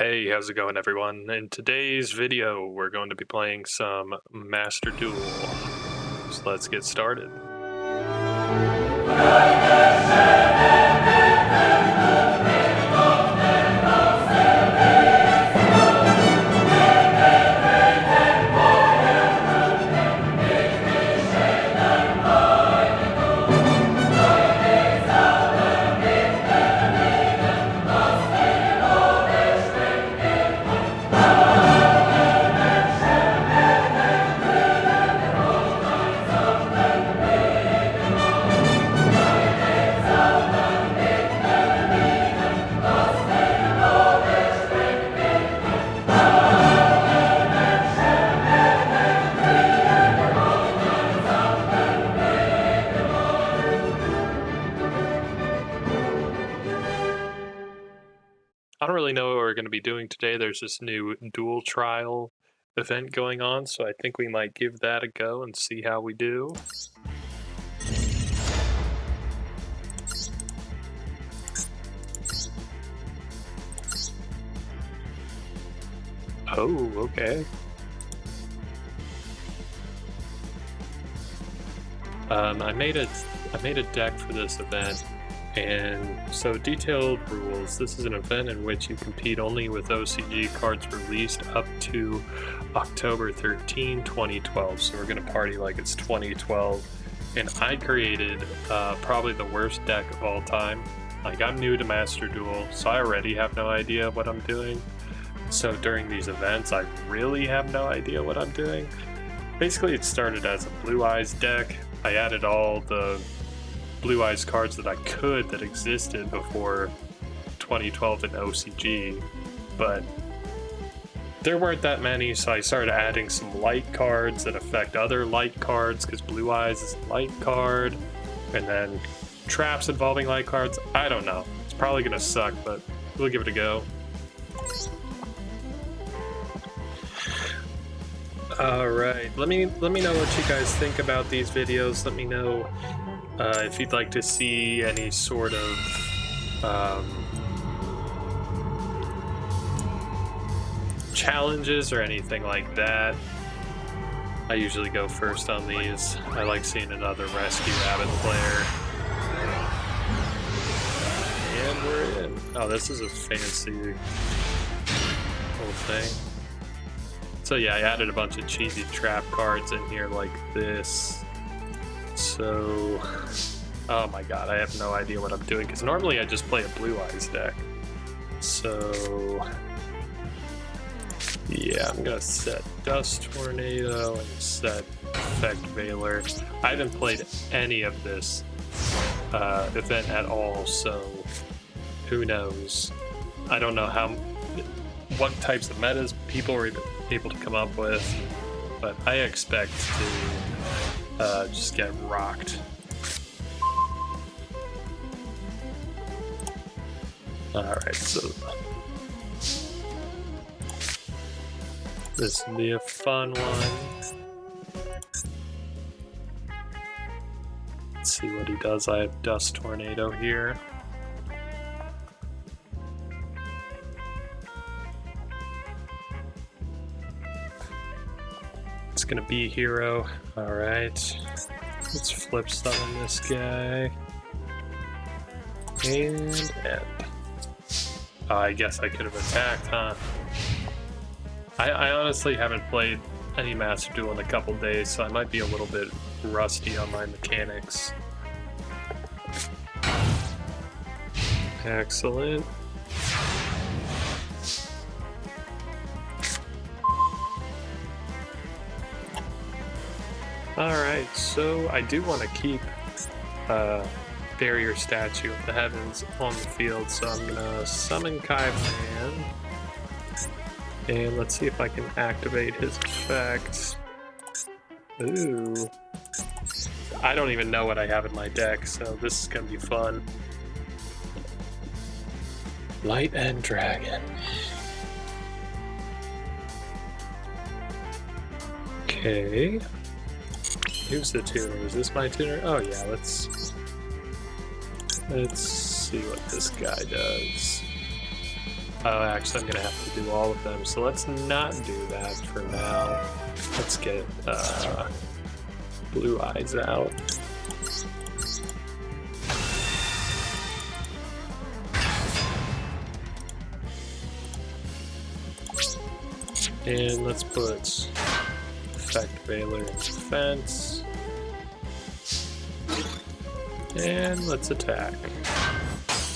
Hey, how's it going, everyone? In today's video, we're going to be playing some Master Duel. So let's get started. I don't really know what we're going to be doing today. There's this new duel trial event going on, so I think we might give that a go and see how we do. Oh, okay. I made a deck for this event. And so, detailed rules. This is an event in which you compete only with OCG cards released up to October 13, 2012. So we're going to party like it's 2012. And I created probably the worst deck of all time. Like, I'm new to Master Duel, so I already have no idea what I'm doing. So during these events, I really have no idea what I'm doing. Basically, it started as a Blue Eyes deck. I added all the Blue Eyes cards that I could that existed before 2012 in OCG, but there weren't that many, so I started adding some light cards that affect other light cards because Blue Eyes is a light card, and then traps involving light cards. I don't know. It's probably gonna suck, but we'll give it a go. Alright, let me know what you guys think about these videos. Let me know if you'd like to see any sort of challenges or anything like that. I usually go first on these. I like seeing another Rescue Rabbit player. And we're in. Oh, this is a fancy little thing. So yeah, I added a bunch of cheesy trap cards in here like this. So, oh my god, I have no idea what I'm doing, because normally I just play a Blue Eyes deck. So, yeah, I'm gonna set Dust Tornado and set Effect Veiler. I haven't played any of this event at all, so who knows. I don't know what types of metas people are able to come up with, but I expect to just get rocked. Alright, so this will be a fun one. Let's see what he does. I have Dust Tornado here. It's gonna be a hero. Alright. Let's flip summon this guy. And end. Oh, I guess I could have attacked, huh? I honestly haven't played any Master Duel in a couple days, so I might be a little bit rusty on my mechanics. Excellent. Alright, so I do want to keep Barrier Statue of the Heavens on the field, so I'm gonna summon Kaiban. And let's see if I can activate his effect. Ooh. I don't even know what I have in my deck, so this is gonna be fun. Light and Dragon. Okay. Who's the tuner? Is this my tuner? Oh yeah, let's see what this guy does. Oh, actually, I'm gonna have to do all of them, so let's not do that for now. Let's get Blue Eyes out. And let's put Effect Veiler in defense. And let's attack.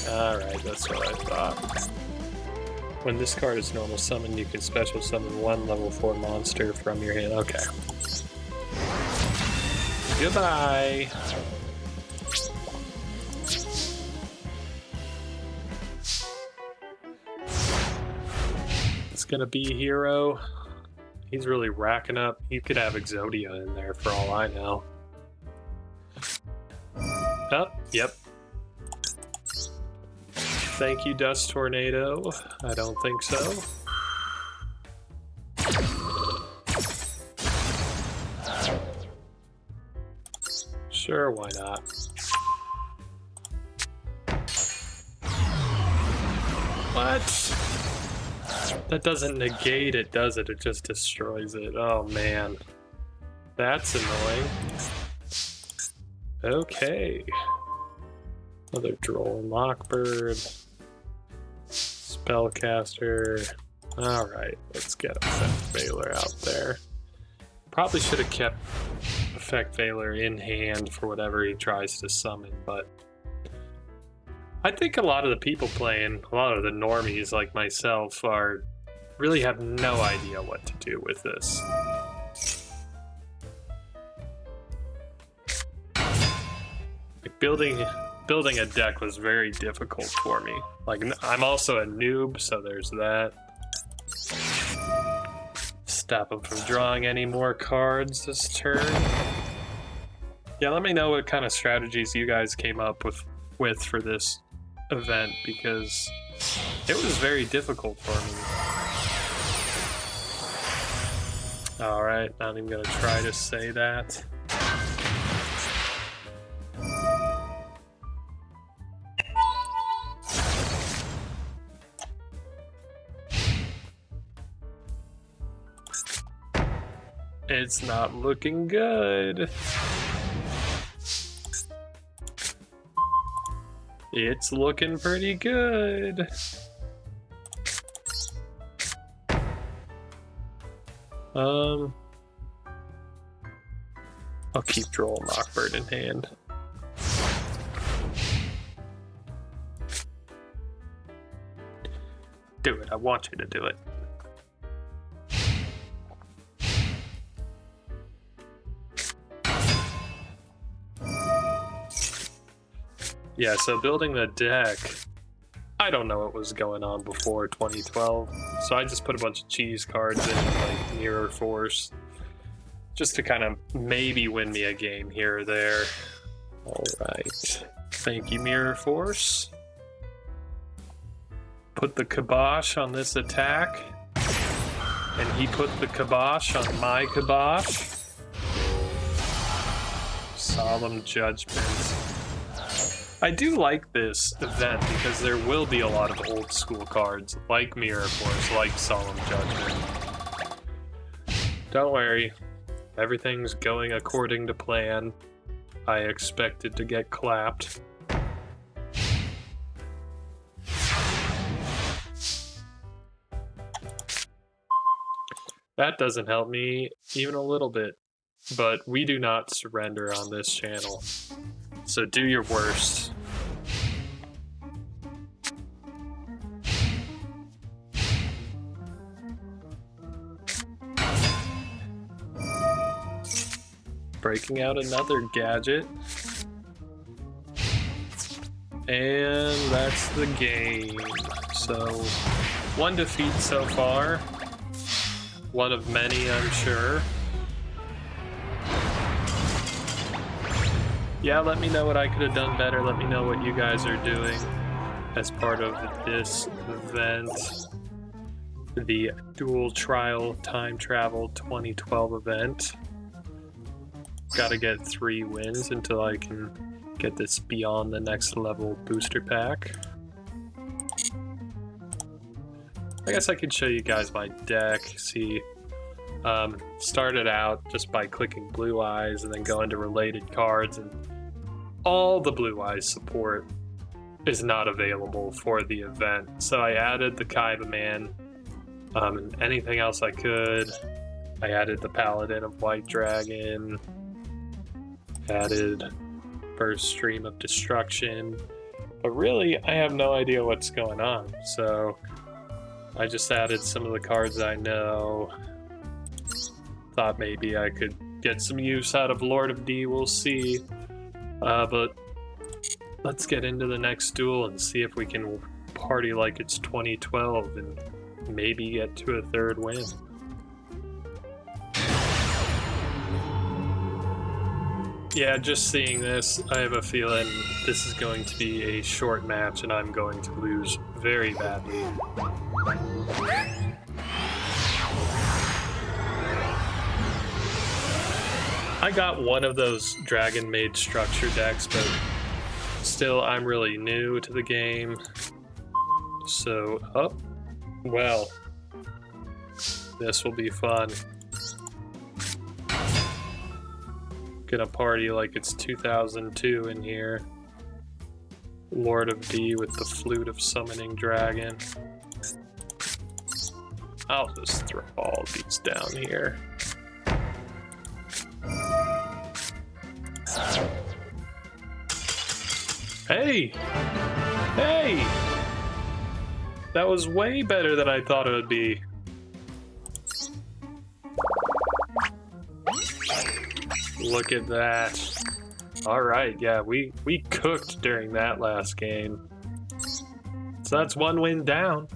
Alright, that's what I thought. When this card is normal summon, you can special summon one level 4 monster from your hand. Okay. Goodbye! It's gonna be a hero. He's really racking up. You could have Exodia in there for all I know. Oh, yep. Thank you, Dust Tornado. I don't think so. Sure, why not? What? That doesn't negate it, does it? It just destroys it. Oh, man. That's annoying. Okay. Another Droll and Lockbird. Spellcaster. Alright, let's get Effect Veiler out there. Probably should have kept Effect Veiler in hand for whatever he tries to summon, but I think a lot of the people playing, a lot of the normies like myself, really have no idea what to do with this. Like building a deck was very difficult for me. Like, I'm also a noob, so there's that. Stop him from drawing any more cards this turn. Yeah, let me know what kind of strategies you guys came up with for this event, because it was very difficult for me. Alright, not even gonna try to say that. It's not looking good. It's looking pretty good. I'll keep Droll and Lockbird in hand. Do it, I want you to do it. Yeah, so building the deck, I don't know what was going on before 2012, so I just put a bunch of cheese cards in, like Mirror Force, just to kind of maybe win me a game here or there. Alright, thank you, Mirror Force. Put the Kibosh on this attack, and he put the Kibosh on my Kibosh. Solemn Judgment. I do like this event because there will be a lot of old school cards, like Mirror Force, like Solemn Judgment. Don't worry, everything's going according to plan. I expected to get clapped. That doesn't help me even a little bit, but we do not surrender on this channel. So do your worst. Breaking out another gadget. And that's the game. So, one defeat so far. One of many, I'm sure. Yeah, let me know what I could have done better. Let me know what you guys are doing as part of this event. The Dual Trial Time Travel 2012 event. Gotta get 3 wins until I can get this Beyond the Next Level booster pack. I guess I could show you guys my deck. See, started out just by clicking Blue Eyes and then go into related cards, and all the Blue Eyes support is not available for the event. So I added the Kaiba Man, and anything else I could. I added the Paladin of White Dragon, added First Stream of Destruction, but really I have no idea what's going on. So I just added some of the cards I know. Thought maybe I could get some use out of Lord of D, we'll see. But let's get into the next duel and see if we can party like it's 2012 and maybe get to a third win. Yeah, just seeing this, I have a feeling this is going to be a short match and I'm going to lose very badly. I got one of those dragon-made structure decks, but still, I'm really new to the game. So, well, this will be fun. Gonna party like it's 2002 in here. Lord of D with the Flute of Summoning Dragon. I'll just throw all these down here. Hey! Hey! That was way better than I thought it would be. Look at that. Alright, yeah, we cooked during that last game. So that's one win down.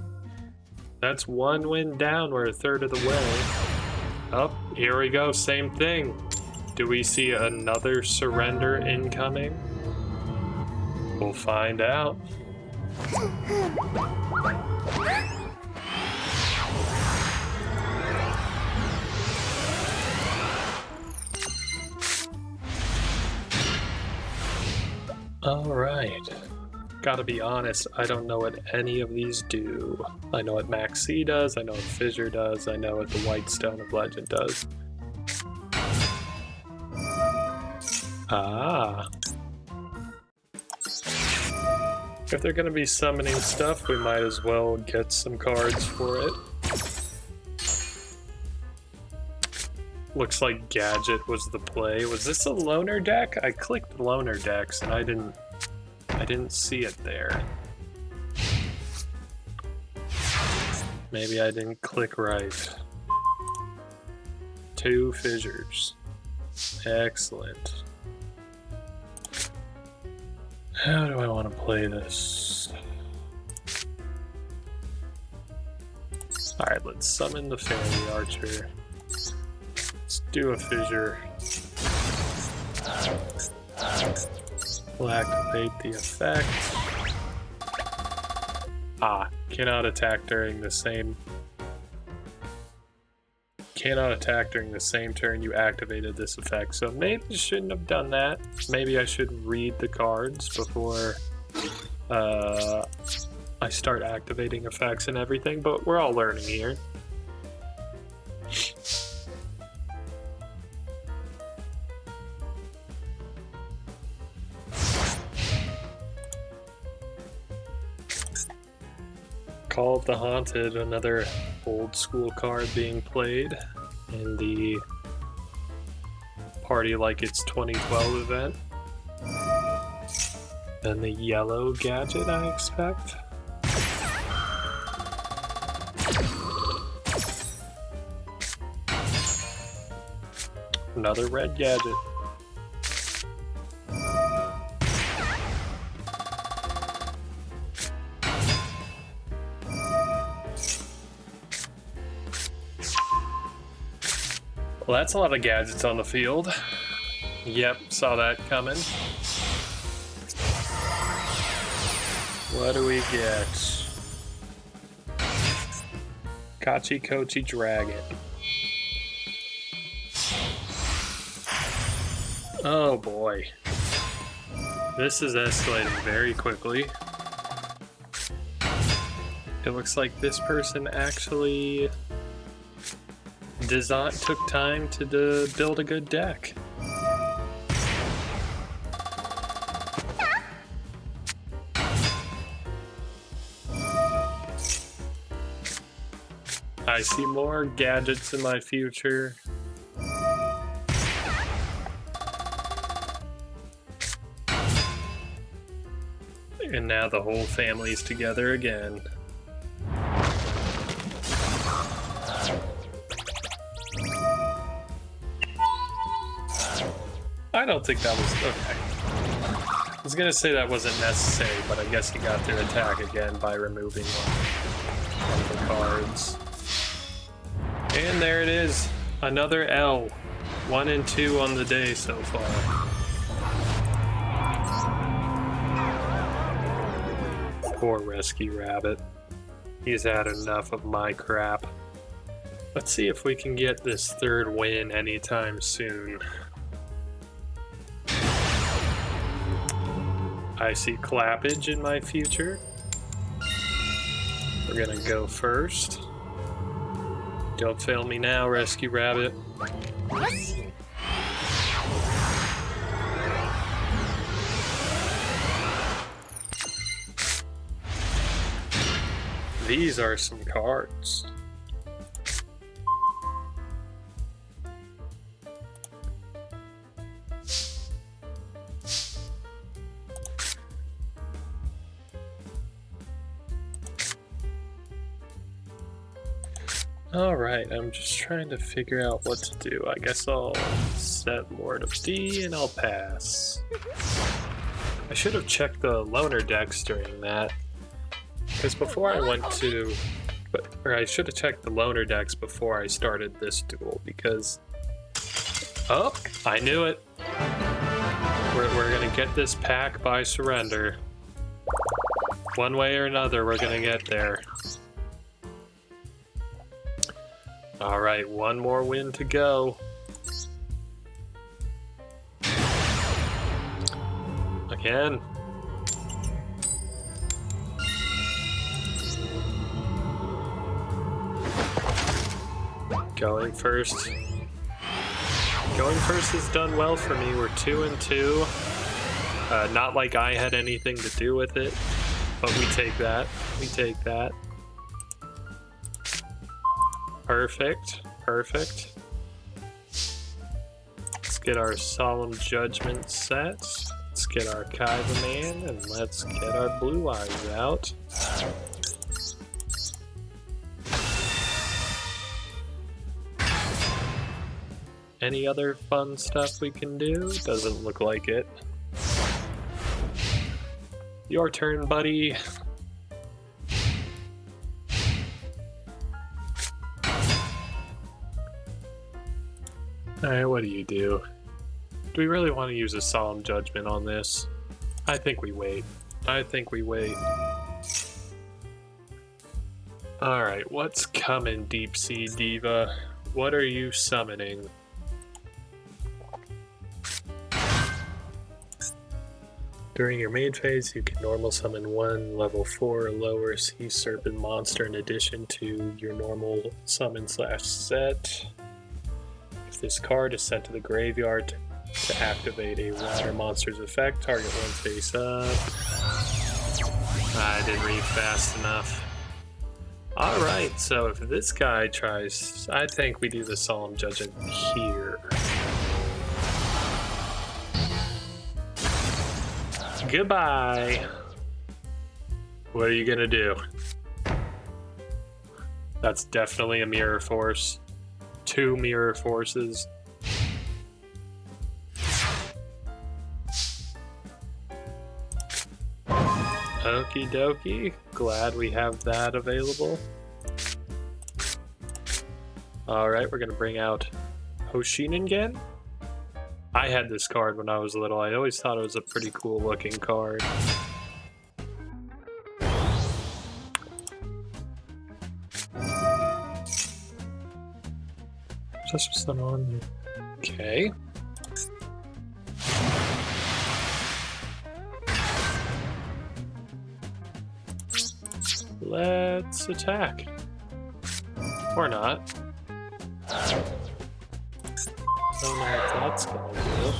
That's one win down, we're a third of the way. Oh, here we go, same thing. Do we see another surrender incoming? We'll find out. All right. Gotta be honest, I don't know what any of these do. I know what Max C does, I know what Fissure does, I know what the White Stone of Legend does. Ah. If they're gonna be summoning stuff, we might as well get some cards for it. Looks like Gadget was the play. Was this a loner deck? I clicked loner decks and I didn't see it there. Maybe I didn't click right. 2 fissures. Excellent. How do I want to play this? Alright, let's summon the Fairy Archer. Let's do a fissure. We'll activate the effect. Ah, cannot attack during the same turn you activated this effect. So maybe I shouldn't have done that. Maybe I should read the cards before I start activating effects and everything, but we're all learning here. Call of the Haunted, another old school card being played in the Party Like It's 2012 event. Then the yellow gadget, I expect. Another red gadget. Well, that's a lot of gadgets on the field. Yep, saw that coming. What do we get? Kachi Kochi Dragon. Oh boy. This is escalating very quickly. It looks like this person actually took time to build a good deck. I see more gadgets in my future. And now the whole family's together again. I don't think that was okay. I was gonna say that wasn't necessary, but I guess you got their attack again by removing one of the cards. And there it is, another L. 1 and 2 on the day so far. Poor Rescue Rabbit. He's had enough of my crap. Let's see if we can get this third win anytime soon. I see Clappage in my future. We're gonna go first. Don't fail me now, Rescue Rabbit. These are some cards. Alright, I'm just trying to figure out what to do. I guess I'll set more to D and I'll pass. I should have checked the loner decks during that. Because before I went to... Or I should have checked the loner decks before I started this duel, because... Oh, I knew it! We're gonna get this pack by surrender. One way or another, we're gonna get there. Alright, one more win to go. Again. Going first. Going first has done well for me. We're 2 and 2. Not like I had anything to do with it, but we take that. We take that. Perfect. Perfect. Let's get our Solemn Judgment set. Let's get our Kaiba Man, and let's get our Blue Eyes out. Any other fun stuff we can do? Doesn't look like it. Your turn, buddy. Alright, what do you do? Do we really want to use a Solemn Judgment on this? I think we wait. I think we wait. Alright, what's coming, Deep Sea Diva? What are you summoning? During your main phase, you can normal summon one level 4 or lower Sea Serpent monster in addition to your normal summon/set. If this card is sent to the graveyard to activate a water monster's effect, target one face up. I didn't read fast enough. Alright, so if this guy tries, I think we do the Solemn Judgment here. Goodbye. What are you gonna do? That's definitely a mirror force. 2 mirror forces. Okie dokie. Glad we have that available. Alright, we're gonna bring out Hoshiningen. I had this card when I was little. I always thought it was a pretty cool looking card. Just some on. Okay. let's attack. Or not. Don't know what that's gonna do.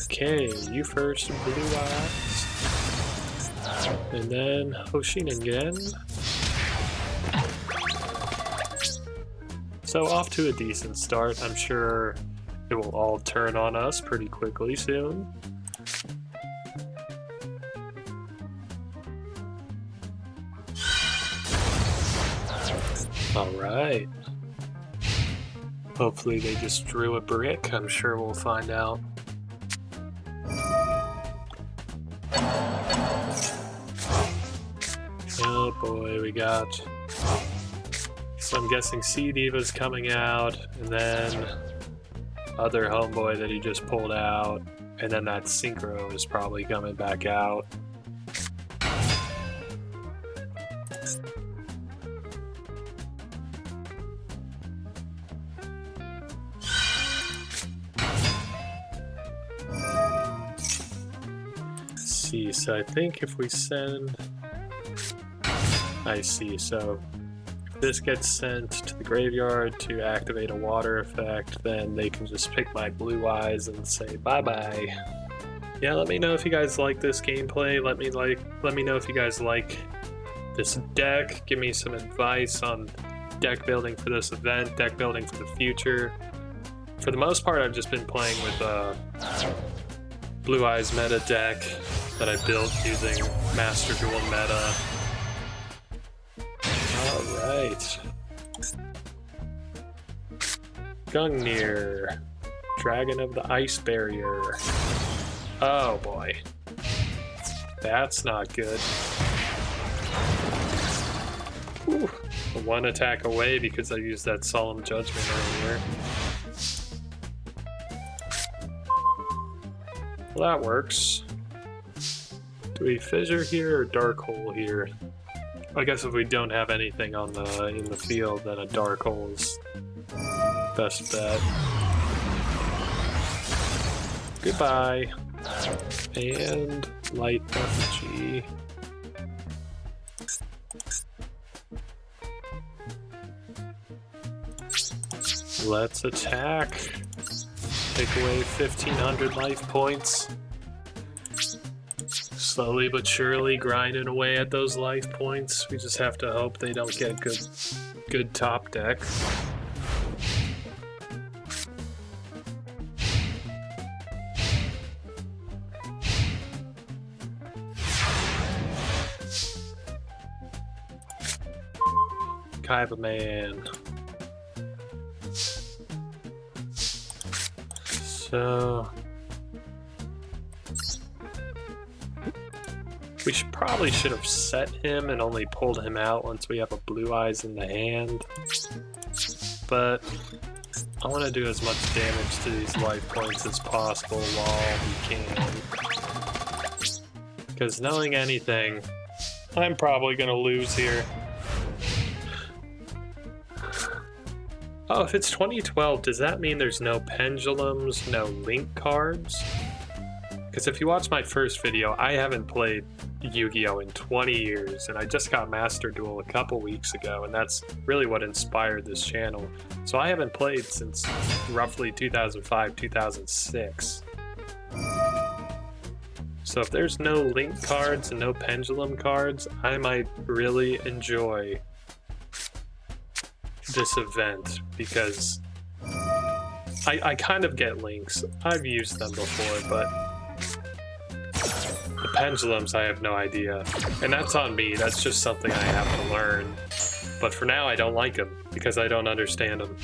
Okay, you first, Blue Eyes. And then Hoshin again. So off to a decent start. I'm sure it will all turn on us pretty quickly soon. Alright. Hopefully they just drew a brick. I'm sure we'll find out. Oh boy, we got... So I'm guessing Sea Diva's coming out, and then other homeboy that he just pulled out, and then that Synchro is probably coming back out. Let's see, so I think if we send... I see, so if this gets sent to the graveyard to activate a water effect, then they can just pick my Blue Eyes and say bye-bye. Yeah, let me know if you guys like this gameplay. Let me know if you guys like this deck. Give me some advice on deck building for this event, deck building for the future. For the most part, I've just been playing with Blue Eyes meta deck that I built using Master Duel meta. Alright. Gungnir. Dragon of the Ice Barrier. Oh boy. That's not good. Whew. One attack away because I used that Solemn Judgment earlier. Well, that works. Do we Fissure here or Dark Hole here? I guess if we don't have anything on in the field, then a Dark Hole is best bet. Goodbye. And Light Effigy. Let's attack. Take away 1,500 life points. Slowly but surely grinding away at those life points. We just have to hope they don't get good top deck. Kaiba Man. So we probably should have set him and only pulled him out once we have a Blue Eyes in the hand. But I want to do as much damage to these life points as possible while we can. Because knowing anything, I'm probably going to lose here. Oh, if it's 2012, does that mean there's no pendulums, no link cards? Because if you watch my first video, I haven't played Yu-Gi-Oh! In 20 years, and I just got Master Duel a couple weeks ago, and that's really what inspired this channel. So I haven't played since roughly 2005, 2006. So if there's no link cards and no pendulum cards, I might really enjoy this event, because I kind of get links. I've used them before, but the pendulums, I have no idea. And that's on me, that's just something I have to learn. But for now, I don't like them, because I don't understand them.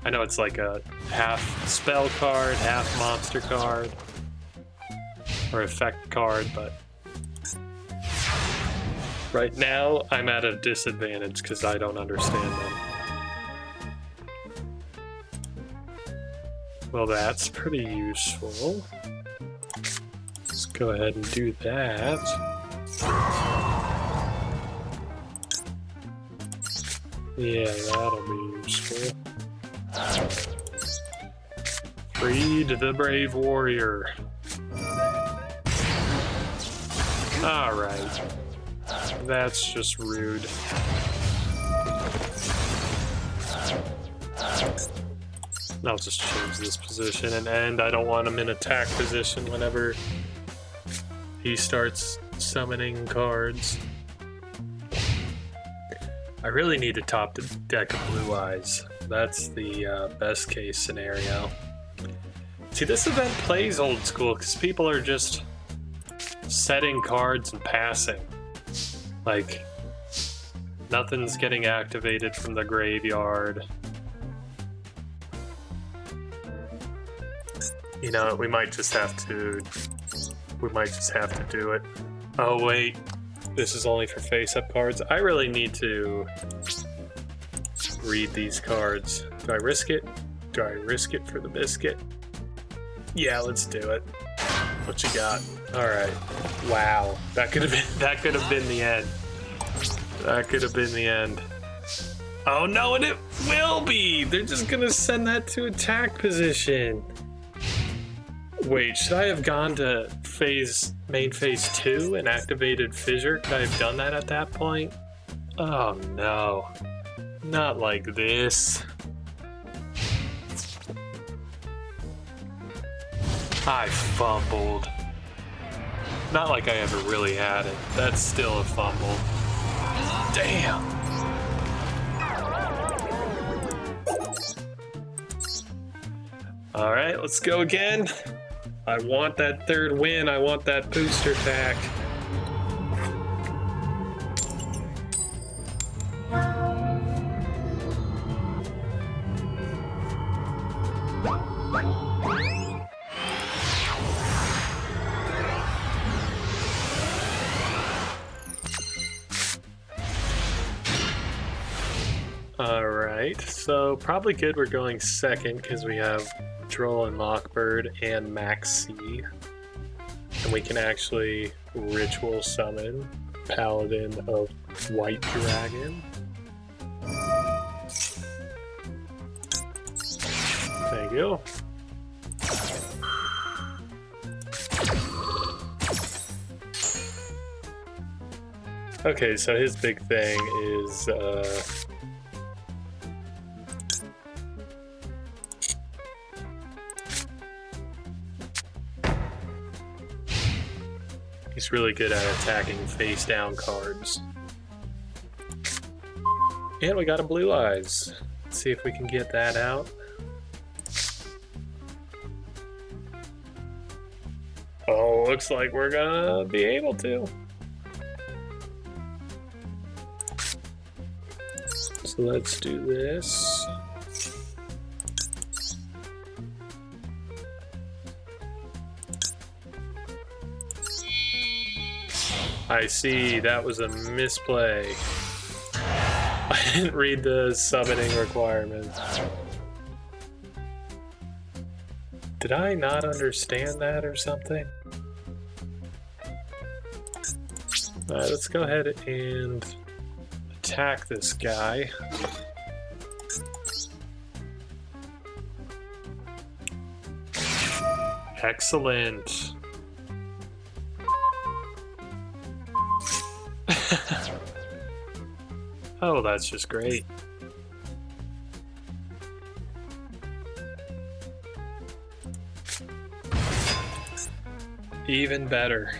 I know it's like a half spell card, half monster card, or effect card, but right now, I'm at a disadvantage because I don't understand them. Well, that's pretty useful. Let's go ahead and do that. Yeah, that'll be useful. Freed the brave warrior. Alright. That's just rude. I'll just change this position and end. I don't want him in attack position whenever he starts summoning cards. I really need to top the deck of Blue Eyes. That's the best case scenario. See, this event plays old school because people are just setting cards and passing. Like, nothing's getting activated from the graveyard. You know, we might just have to do it. Oh wait, this is only for face-up cards. I really need to read these cards. Do I risk it? Do I risk it for the biscuit? Yeah, let's do it. What you got? All right. Wow, that could have been the end. That could have been the end. Oh no, and it will be. They're just gonna send that to attack position. Wait, should I have gone to main phase 2 and activated Fissure? Could I have done that at that point? Oh no. Not like this. I fumbled. Not like I ever really had it. That's still a fumble. Damn. All right, let's go again. I want that third win. I want that booster pack. All right, so probably good we're going second because we have Droll and Lockbird and Maxi. And we can actually ritual summon Paladin of White Dragon. Thank you. Okay, so his big thing is he's really good at attacking face-down cards. And we got a Blue Eyes. Let's see if we can get that out. Oh, looks like we're gonna be able to. So let's do this. I see, that was a misplay. I didn't read the summoning requirements. Did I not understand that or something? Alright, let's go ahead and attack this guy. Excellent. Oh, that's just great. Even better.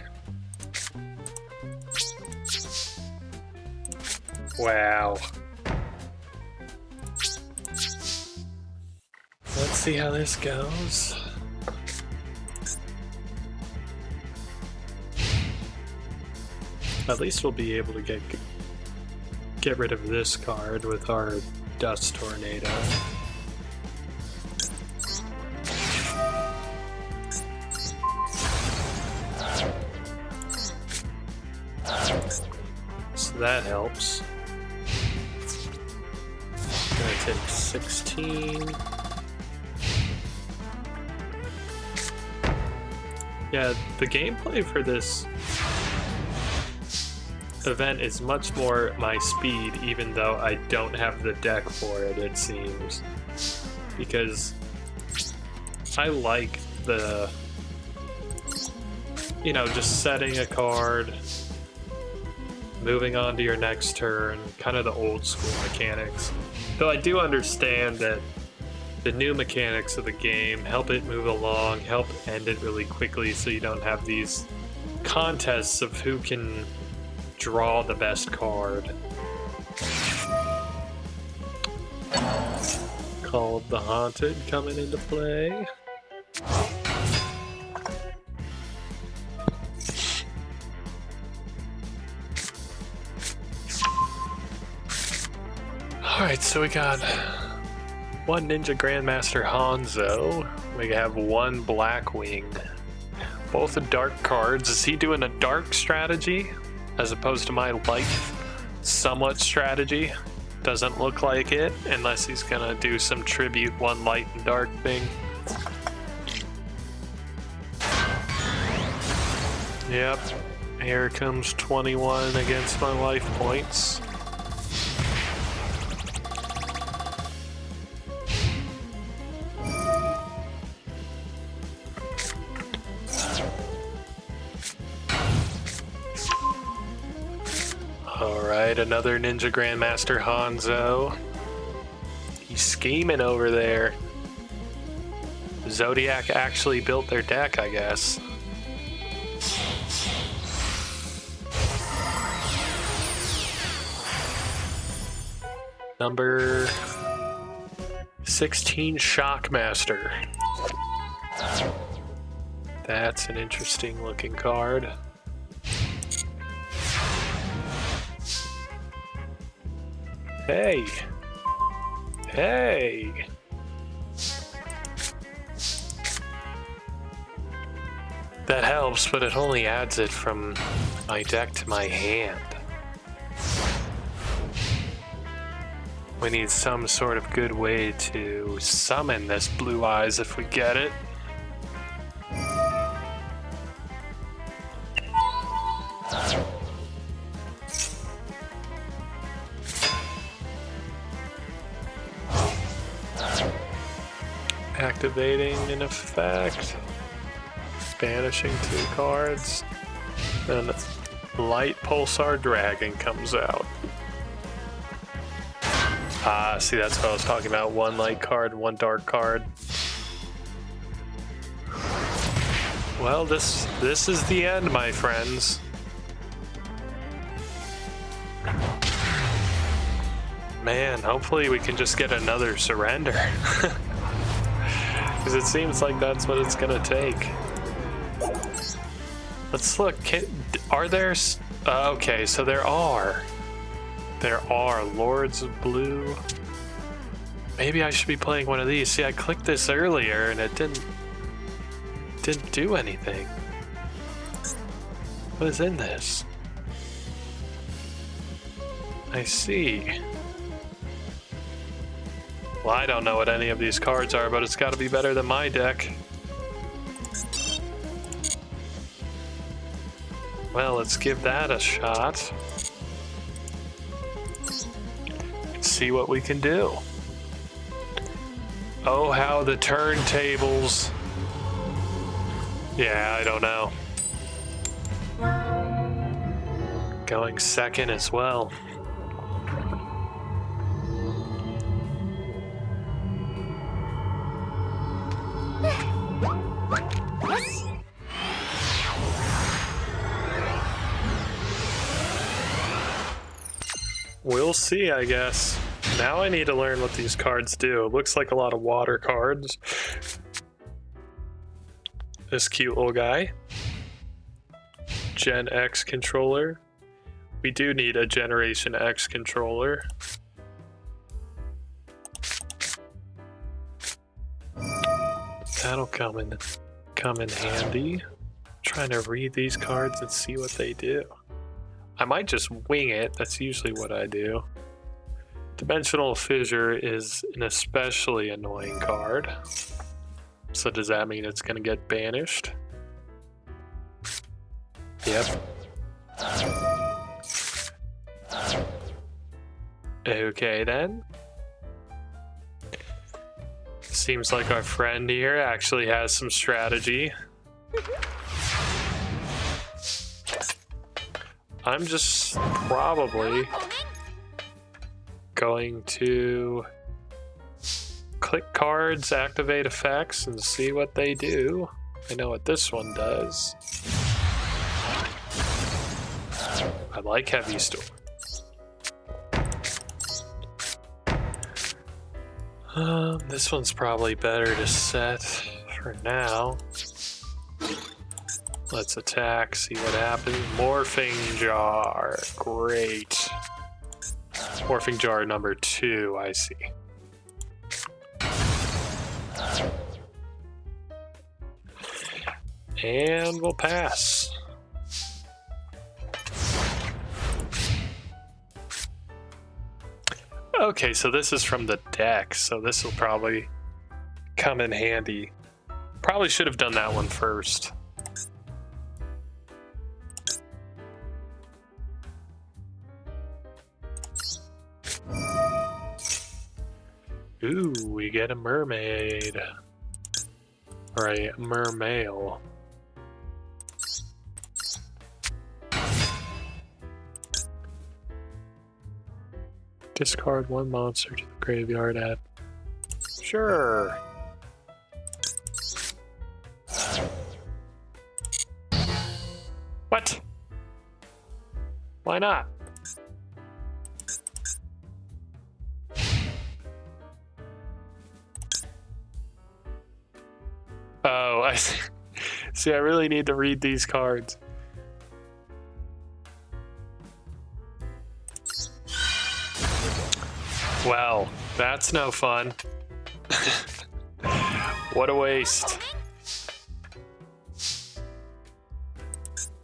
Wow. Let's see how this goes. At least we'll be able to get rid of this card with our Dust Tornado. So that helps. Gonna take 16. Yeah, the gameplay for this event is much more my speed, even though I don't have the deck for it, it seems. Because I like the, you know, just setting a card, moving on to your next turn, kind of the old school mechanics. Though I do understand that the new mechanics of the game help it move along, help end it really quickly so you don't have these contests of who can draw the best card. Called the Haunted coming into play. Alright, so we got one Ninja Grandmaster Hanzo. We have one Blackwing. Both are dark cards. Is he doing a dark strategy as opposed to my light somewhat strategy? Doesn't look like it, unless he's gonna do some tribute one light and dark thing. Yep, here comes 21 against my life points. Alright, another Ninja Grandmaster Hanzo. He's scheming over there. Zodiac actually built their deck, I guess. Number 16 Shockmaster. That's an interesting looking card. Hey! Hey! That helps, but it only adds it from my deck to my hand. We need some sort of good way to summon this Blue Eyes if we get it. Activating in effect, banishing 2 cards, then Light Pulsar Dragon comes out. Ah, see, that's what I was talking about. 1 light card, 1 dark card. Well, this is the end, my friends. Man, hopefully we can just get another surrender. Because it seems like that's what it's gonna take. Let's look. Are there... okay, so there are. There are Lords of Blue. Maybe I should be playing one of these. See, I clicked this earlier and it didn't do anything. What is in this? I see. Well, I don't know what any of these cards are, but it's got to be better than my deck. Well, let's give that a shot. See what we can do. Oh, how the turntables. Yeah, I don't know. Going second as well. We'll see, I guess. Now I need to learn what these cards do. It looks like a lot of water cards. This cute little guy. Gen X controller. We do need a Generation X controller. That'll come in handy. Trying to read these cards and see what they do. I might just wing it. That's usually what I do. Dimensional Fissure is an especially annoying card. So does that mean it's going to get banished? Yep. Okay then. Seems like our friend here actually has some strategy. I'm just probably going to click cards, activate effects, and see what they do. I know what this one does. I like Heavy Storm. This one's probably better to set for now. Let's attack, see what happens. Morphing Jar, great. Morphing Jar number 2, I see. And we'll pass. Okay, so this is from the deck, so this will probably come in handy. Probably should have done that one first. Ooh, we get a mermaid. Or a mermail. Discard one monster to the graveyard at... Sure. What? Why not? Oh, I see. See, I really need to read these cards. Well, that's no fun. What a waste.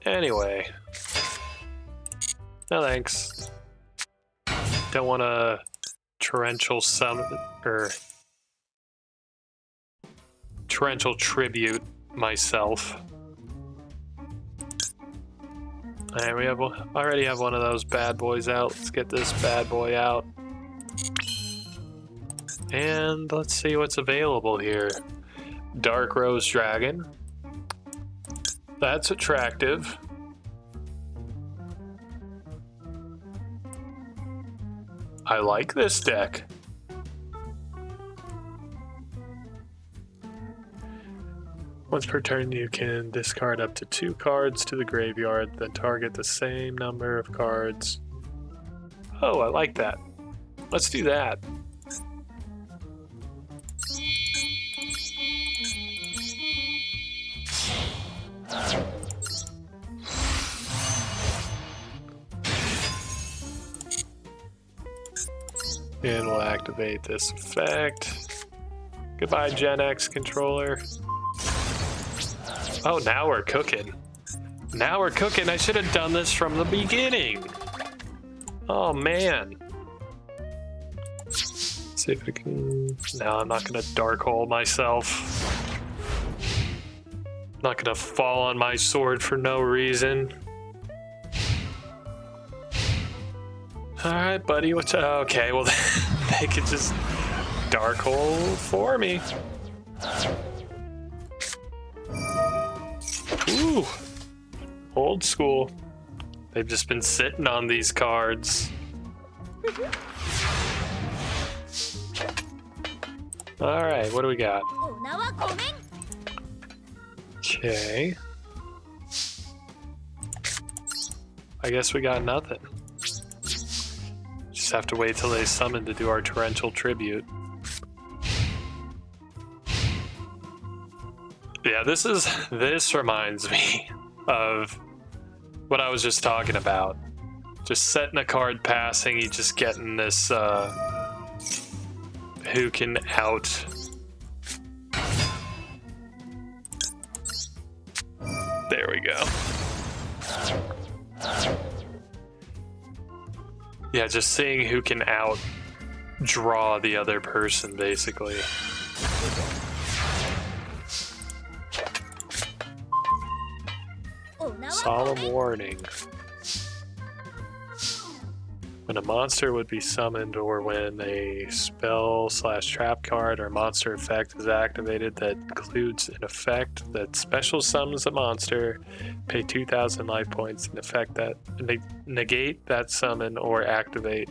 Anyway. No thanks. Don't want to torrential summon or torrential tribute myself. Alright, we have already have one of those bad boys out. Let's get this bad boy out. And let's see what's available here. Dark Rose Dragon. That's attractive. I like this deck. Once per turn, you can discard up to 2 cards to the graveyard, then target the same number of cards. Oh, I like that. Let's do that. And we'll activate this effect. Goodbye, Gen X controller. Oh, now we're cooking. Now we're cooking. I should have done this from the beginning. Oh, man. Let's see if I can... No, I'm not going to dark hole myself. I'm not going to fall on my sword for no reason. Alright, buddy, what's... Okay, well, they could just dark hole for me. Ooh, old school. They've just been sitting on these cards. Alright, what do we got? Okay. I guess we got nothing. Just have to wait till they summon to do our torrential tribute. Yeah, this reminds me of what I was just talking about. Just setting a card passing, you just getting this who can out. There we go. Yeah, just seeing who can out draw the other person, basically. Solemn warning. When a monster would be summoned or when a spell/trap card or monster effect is activated that includes an effect that special summons a monster, pay 2,000 life points and effect that negate that summon or activation,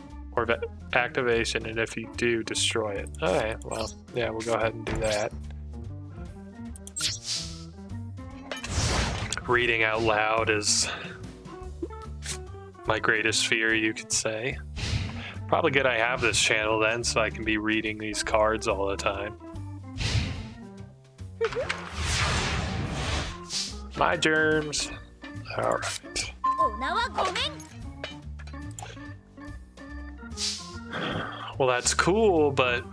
and if you do, destroy it. Alright, well, yeah, we'll go ahead and do that. Reading out loud is my greatest fear, you could say. Probably good I have this channel then, so I can be reading these cards all the time. My germs. Alright. Well, that's cool, but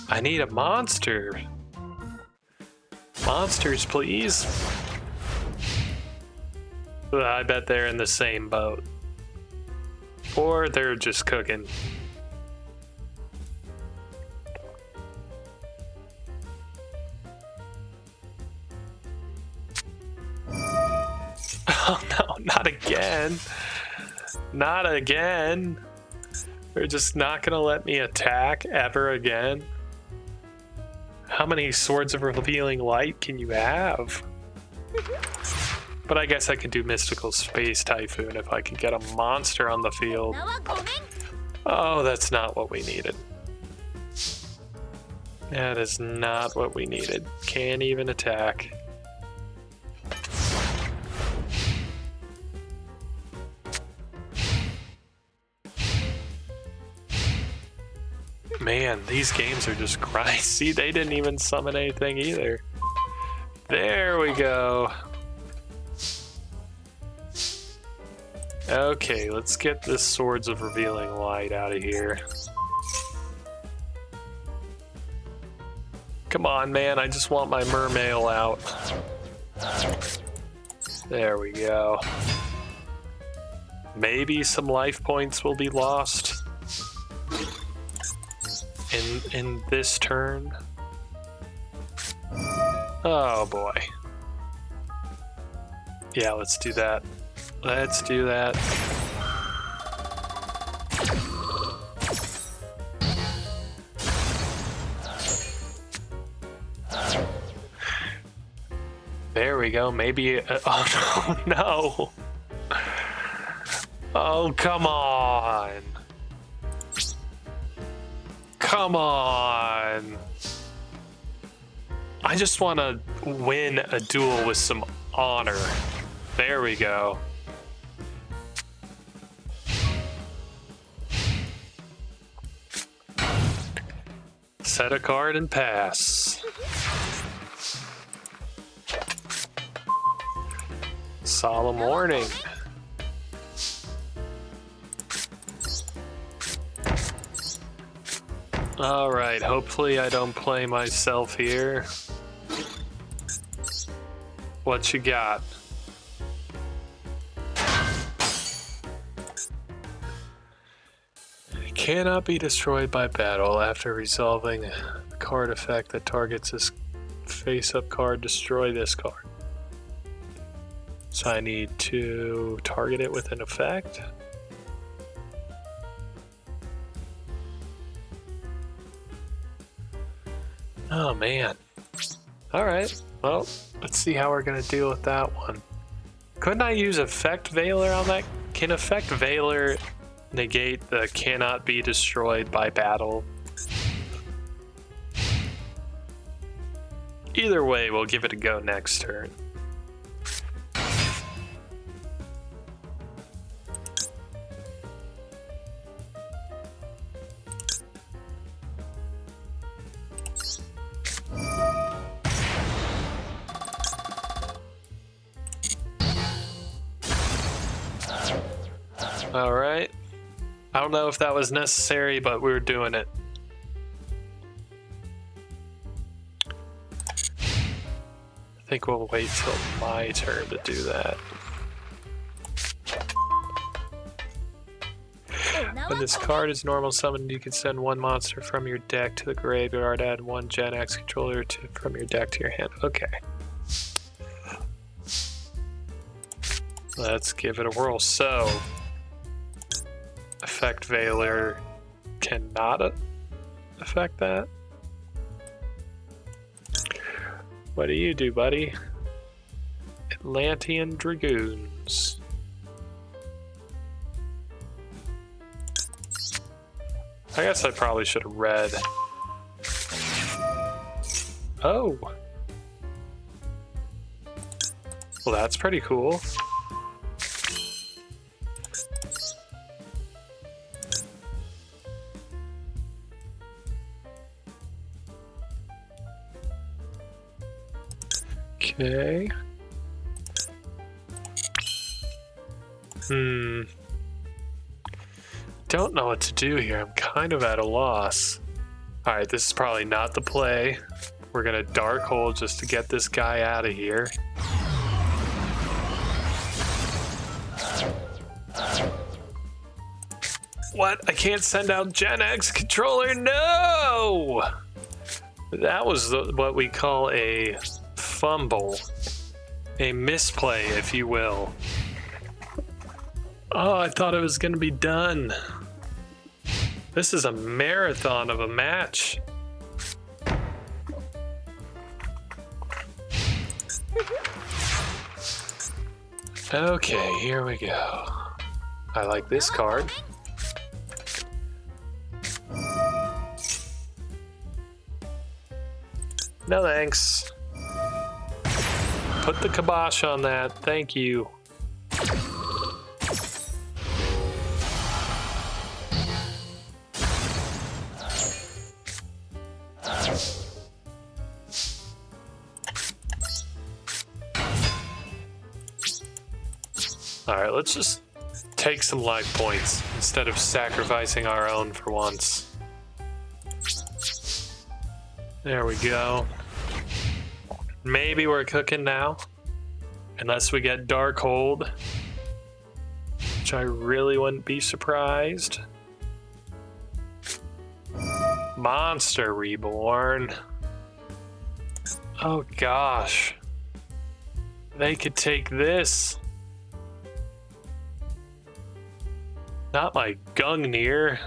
I need a monster. Monsters, please. I bet they're in the same boat. Or they're just cooking. Oh no, not again. Not again. They're just not gonna let me attack ever again. How many Swords of Revealing Light can you have? But I guess I could do Mystical Space Typhoon if I could get a monster on the field. Oh, that's not what we needed. That is not what we needed. Can't even attack. Man, these games are just grind. See, they didn't even summon anything either. There we go. Okay, let's get this Swords of Revealing Light out of here. Come on, man, I just want my mermail out. There we go. Maybe some life points will be lost in this turn. Oh boy. Yeah, let's do that. Let's do that. There we go. Maybe. Oh no, no. Oh, come on. Come on. I just want to win a duel with some honor. There we go. Set a card and pass. Solemn warning. All right, hopefully I don't play myself here. What you got? Cannot be destroyed by battle. After resolving a card effect that targets this face-up card, destroy this card. So I need to target it with an effect. Oh man. Alright, well, let's see how we're gonna deal with that one. Couldn't I use Effect Veiler on that? Can Effect Veiler negate the cannot be destroyed by battle? Either way, we'll give it a go next turn. All right. I don't know if that was necessary, but we were doing it. I think we'll wait till my turn to do that. When this card is normal summoned, you can send one monster from your deck to the graveyard, add one Gen X controller from your deck to your hand. Okay. Let's give it a whirl. So, effect Veiler cannot affect that. What do you do, buddy? Atlantean Dragoons. I guess I probably should have read. Oh. Well, that's pretty cool. Okay. Don't know what to do here. I'm kind of at a loss. Alright, this is probably not the play. We're gonna Dark Hold just to get this guy out of here. What? I can't send out Gen X controller? No! That was what we call a fumble. A misplay, if you will. Oh, I thought it was gonna be done. This is a marathon of a match. Okay, here we go. I like this card. No thanks. Put the kibosh on that, thank you. Alright, let's just take some life points instead of sacrificing our own for once. There we go. Maybe we're cooking now. Unless we get Dark Hold. Which I really wouldn't be surprised. Monster Reborn. Oh gosh. They could take this. Not my Gungnir.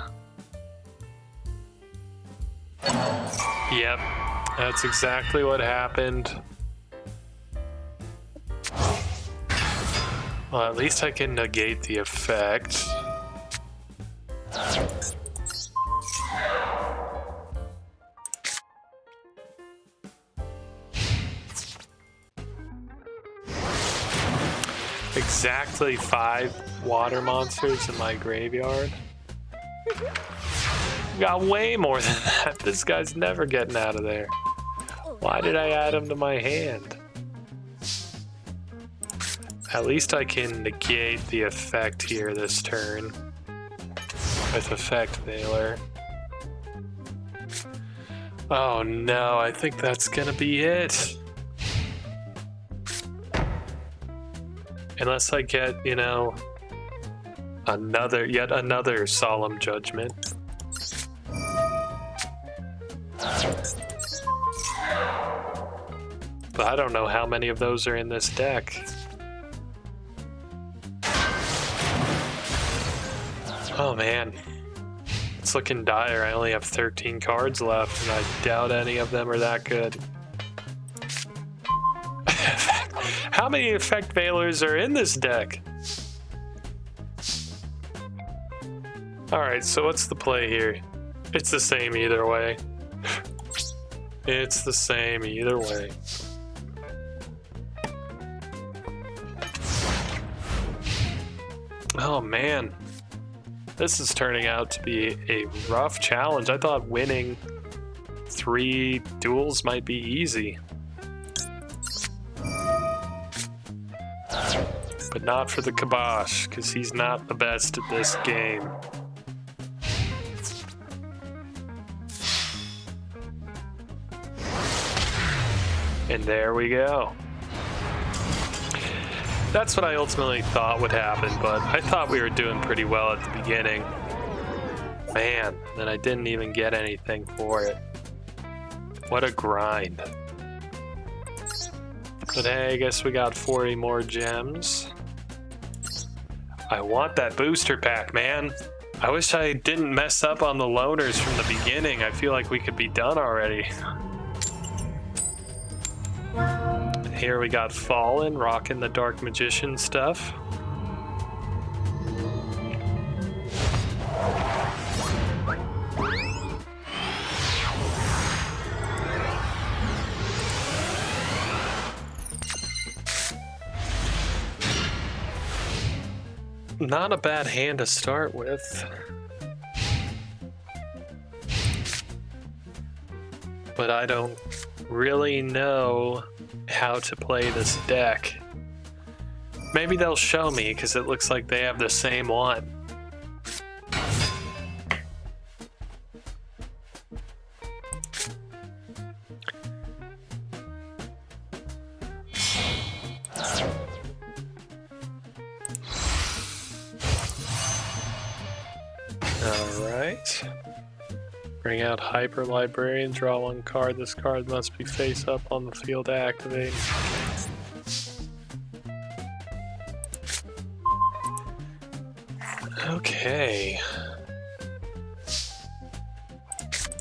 Yep, that's exactly what happened. Well, at least I can negate the effect. Exactly 5 water monsters in my graveyard. Got way more than that. This guy's never getting out of there. Why did I add him to my hand? At least I can negate the effect here this turn. With Effect Veiler. Oh no, I think that's gonna be it. Unless I get, you know, yet another Solemn Judgment. But I don't know how many of those are in this deck. Oh man, it's looking dire. I only have 13 cards left, and I doubt any of them are that good. How many Effect Veilers are in this deck? Alright, so what's the play here? It's the same either way. It's the same either way. Oh man. This is turning out to be a rough challenge. I thought winning 3 duels might be easy. But not for the Kibosh, because he's not the best at this game. And there we go. That's what I ultimately thought would happen, but I thought we were doing pretty well at the beginning. Man, and I didn't even get anything for it. What a grind. But hey, I guess we got 40 more gems. I want that booster pack, man. I wish I didn't mess up on the loners from the beginning. I feel like we could be done already. Here we got Fallen, rocking the Dark Magician stuff. Not a bad hand to start with. But I don't really know how to play this deck. Maybe they'll show me, because it looks like they have the same one. Alright. Bring out Hyper Librarian, draw one card. This card must be face up on the field to activate. Okay.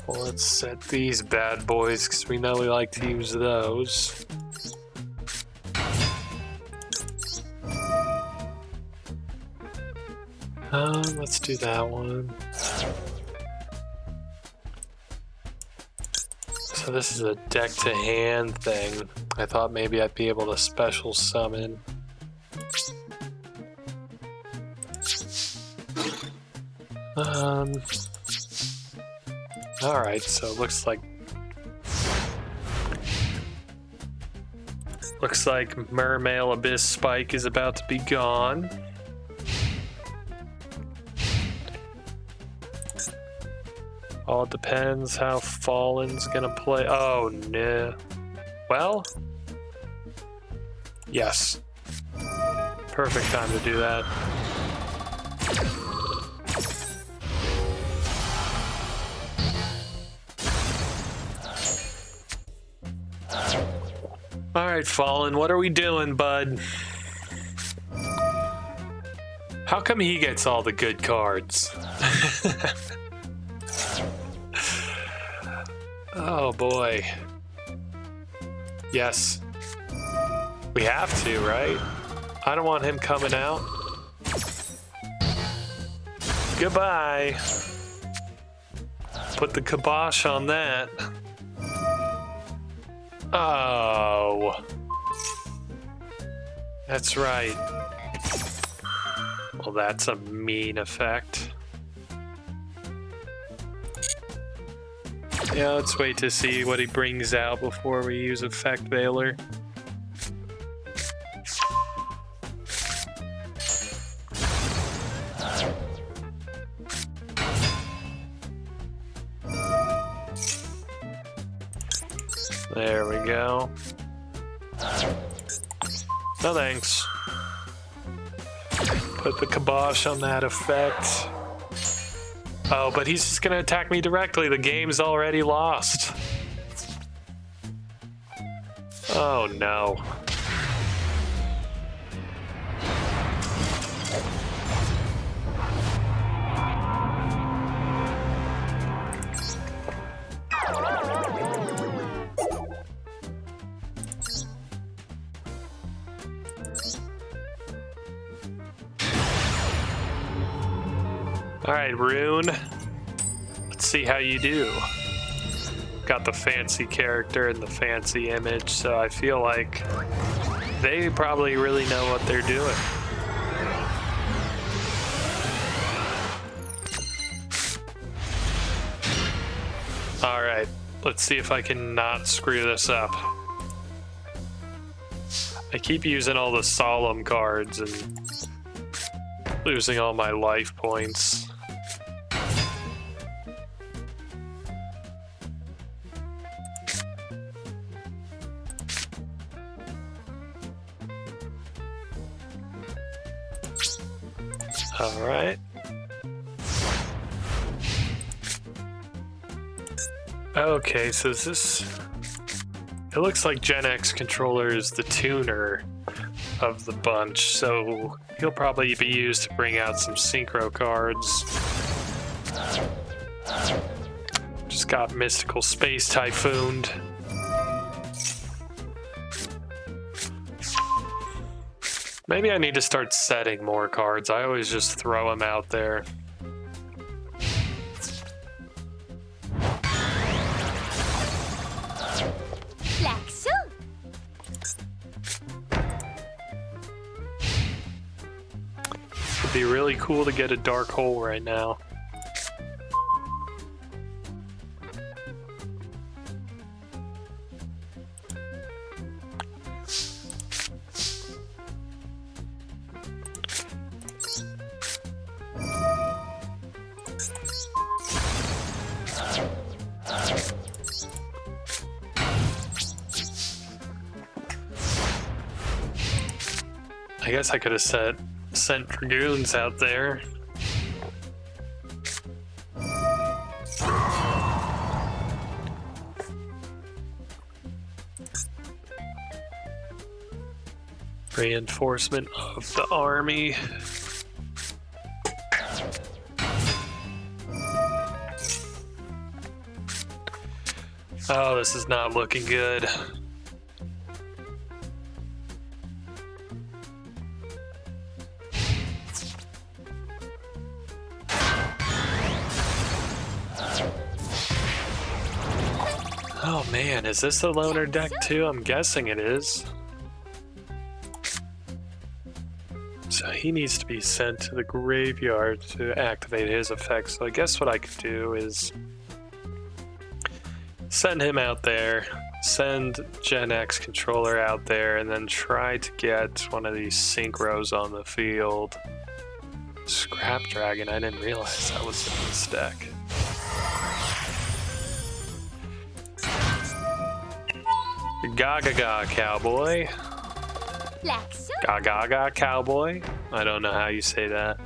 Well, let's set these bad boys, because we know we like to use those. Let's do that one. So this is a deck to hand thing. I thought maybe I'd be able to special summon. Alright, so it looks like Mermail Abyss Spike is about to be gone. All depends how Fallen's gonna play. Oh, no. Well, yes. Perfect time to do that. Alright, Fallen, what are we doing, bud? How come he gets all the good cards? Oh boy. Yes. We have to, right? I don't want him coming out. Goodbye. Put the kibosh on that. Oh. That's right. Well, that's a mean effect. Yeah, let's wait to see what he brings out before we use Effect Veiler. There we go. No thanks. Put the kibosh on that effect. Oh, but he's just gonna attack me directly. The game's already lost. Oh no. Alright, Rune. Let's see how you do. Got the fancy character and the fancy image, so I feel like they probably really know what they're doing. Alright, let's see if I can not screw this up. I keep using all the solemn cards and losing all my life points. All right. Okay, so is this... It looks like Gen X controller is the tuner of the bunch, so he'll probably be used to bring out some synchro cards. Just got Mystical Space Typhooned. Maybe I need to start setting more cards. I always just throw them out there. It'd be really cool to get a dark hole right now. I guess I could have sent Dragoons out there. Reinforcement of the army. Oh, this is not looking good. Oh man, is this the loner deck too? I'm guessing it is. So he needs to be sent to the graveyard to activate his effect. So I guess what I could do is send him out there, send Gen X controller out there, and then try to get one of these synchros on the field. Scrap Dragon, I didn't realize that was in this deck. Gaga Cowboy. Gaga Cowboy. I don't know how you say that.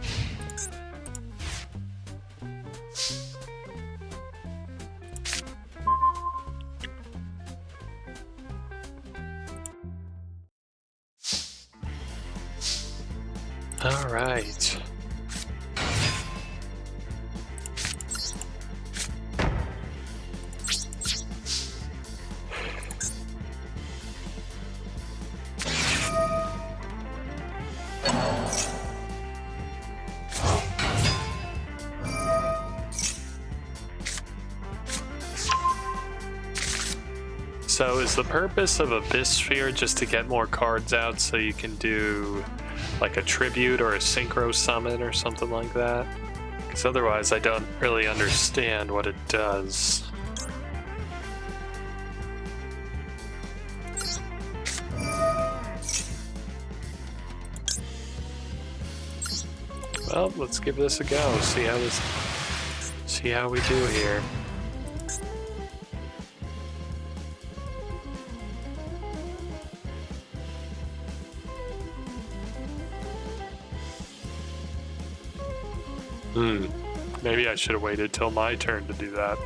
All right. So is the purpose of Abyss Sphere just to get more cards out so you can do like a tribute or a synchro summon or something like that? Because otherwise I don't really understand what it does. Well, let's give this a go. See how we do here. Maybe I should have waited till my turn to do that.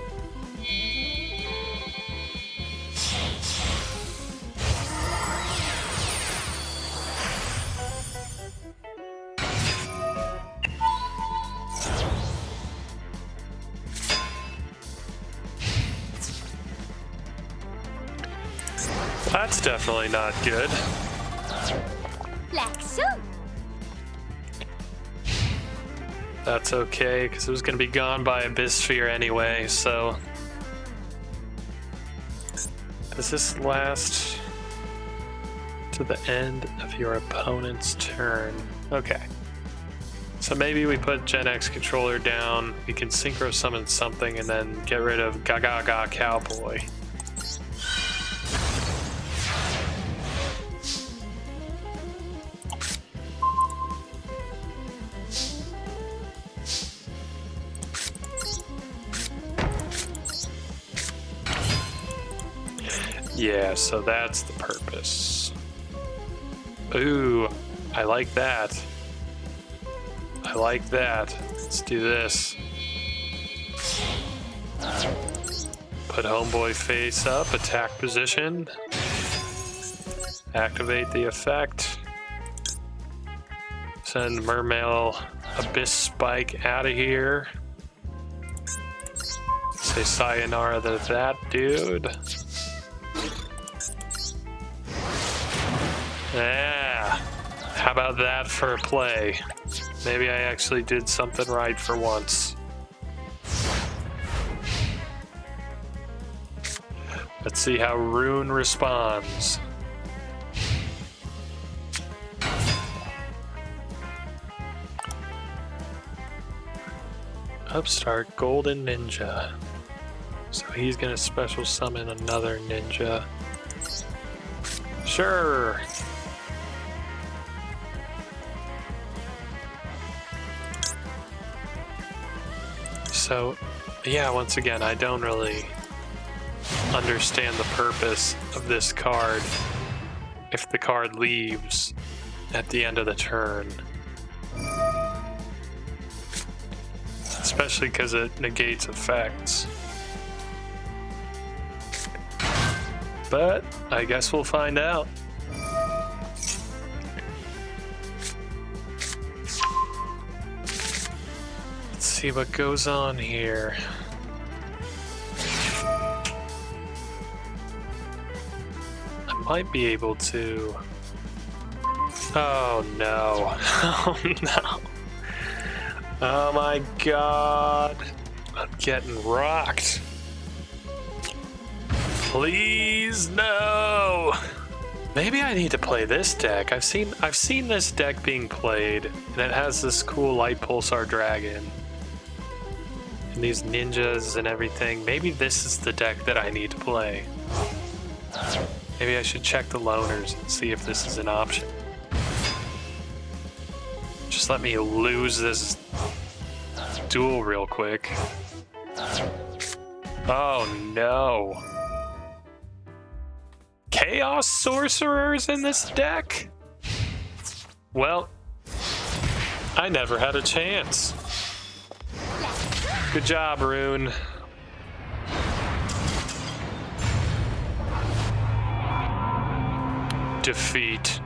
That's definitely not good. That's okay, because it was going to be gone by Abyss Sphere anyway, so... Does this last to the end of your opponent's turn? Okay. So maybe we put Gen X controller down, we can synchro summon something, and then get rid of Gaga Cowboy. Yeah, so that's the purpose. Ooh, I like that. I like that. Let's do this. Put Homeboy face up, attack position. Activate the effect. Send Mermail Abyss Spike out of here. Say sayonara to that dude. Yeah. How about that for a play? Maybe I actually did something right for once. Let's see how Rune responds. Upstart Golden Ninja. So he's gonna special summon another ninja. Sure. So, yeah, once again, I don't really understand the purpose of this card if the card leaves at the end of the turn. Especially because it negates effects. But I guess we'll find out. Let's see what goes on here. I might be able to... Oh no. Oh no. Oh my god. I'm getting rocked. Please no. Maybe I need to play this deck. I've seen this deck being played, and it has this cool Light Pulsar Dragon. And these ninjas and everything. Maybe this is the deck that I need to play. Maybe I should check the loaners and see if this is an option. Just let me lose this duel real quick. Oh no. Chaos Sorcerers in this deck? Well, I never had a chance. Good job, Rune. Defeat.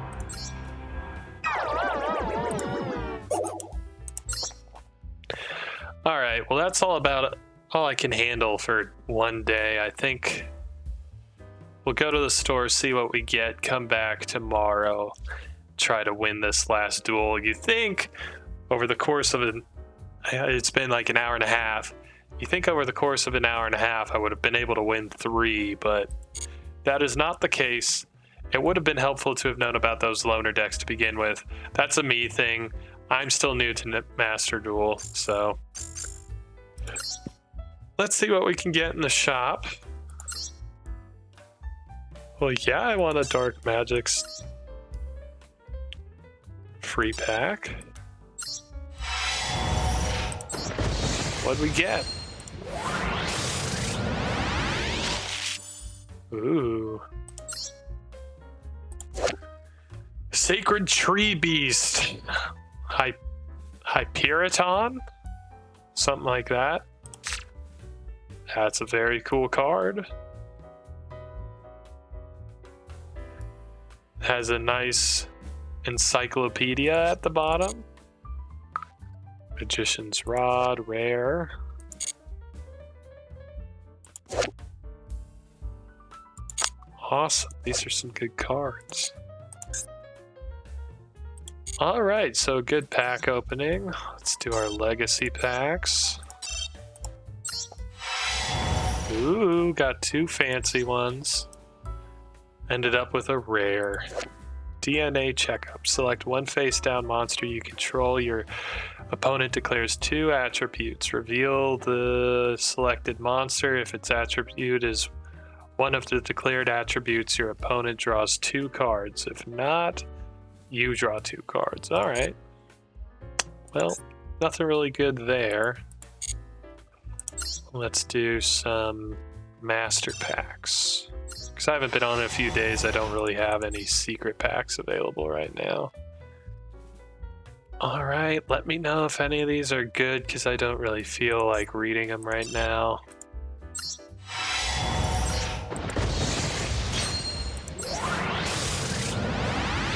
Alright, well that's all I can handle for one day. I think we'll go to the store, see what we get, come back tomorrow, try to win this last duel. You think over the course of it's been like an hour and a half. You think over the course of an hour and a half I would have been able to win 3, but that is not the case. It would have been helpful to have known about those loaner decks to begin with. That's a me thing. I'm still new to Master Duel, so let's see what we can get in the shop. Well, yeah, I want a Dark Magic's free pack. What'd we get? Ooh. Sacred Tree Beast. Hyperiton? Something like that. That's a very cool card. Has a nice encyclopedia at the bottom. Magician's Rod, rare. Awesome. These are some good cards. All right, so good pack opening. Let's do our legacy packs. Ooh, got 2 fancy ones. Ended up with a rare. DNA checkup. Select 1 face down monster you control. Your opponent declares 2 attributes. Reveal the selected monster. If its attribute is one of the declared attributes, your opponent draws 2 cards. If not, you draw 2 cards. All right. Well, nothing really good there. Let's do some master packs. Because I haven't been on in a few days, I don't really have any secret packs available right now. All right, let me know if any of these are good, because I don't really feel like reading them right now.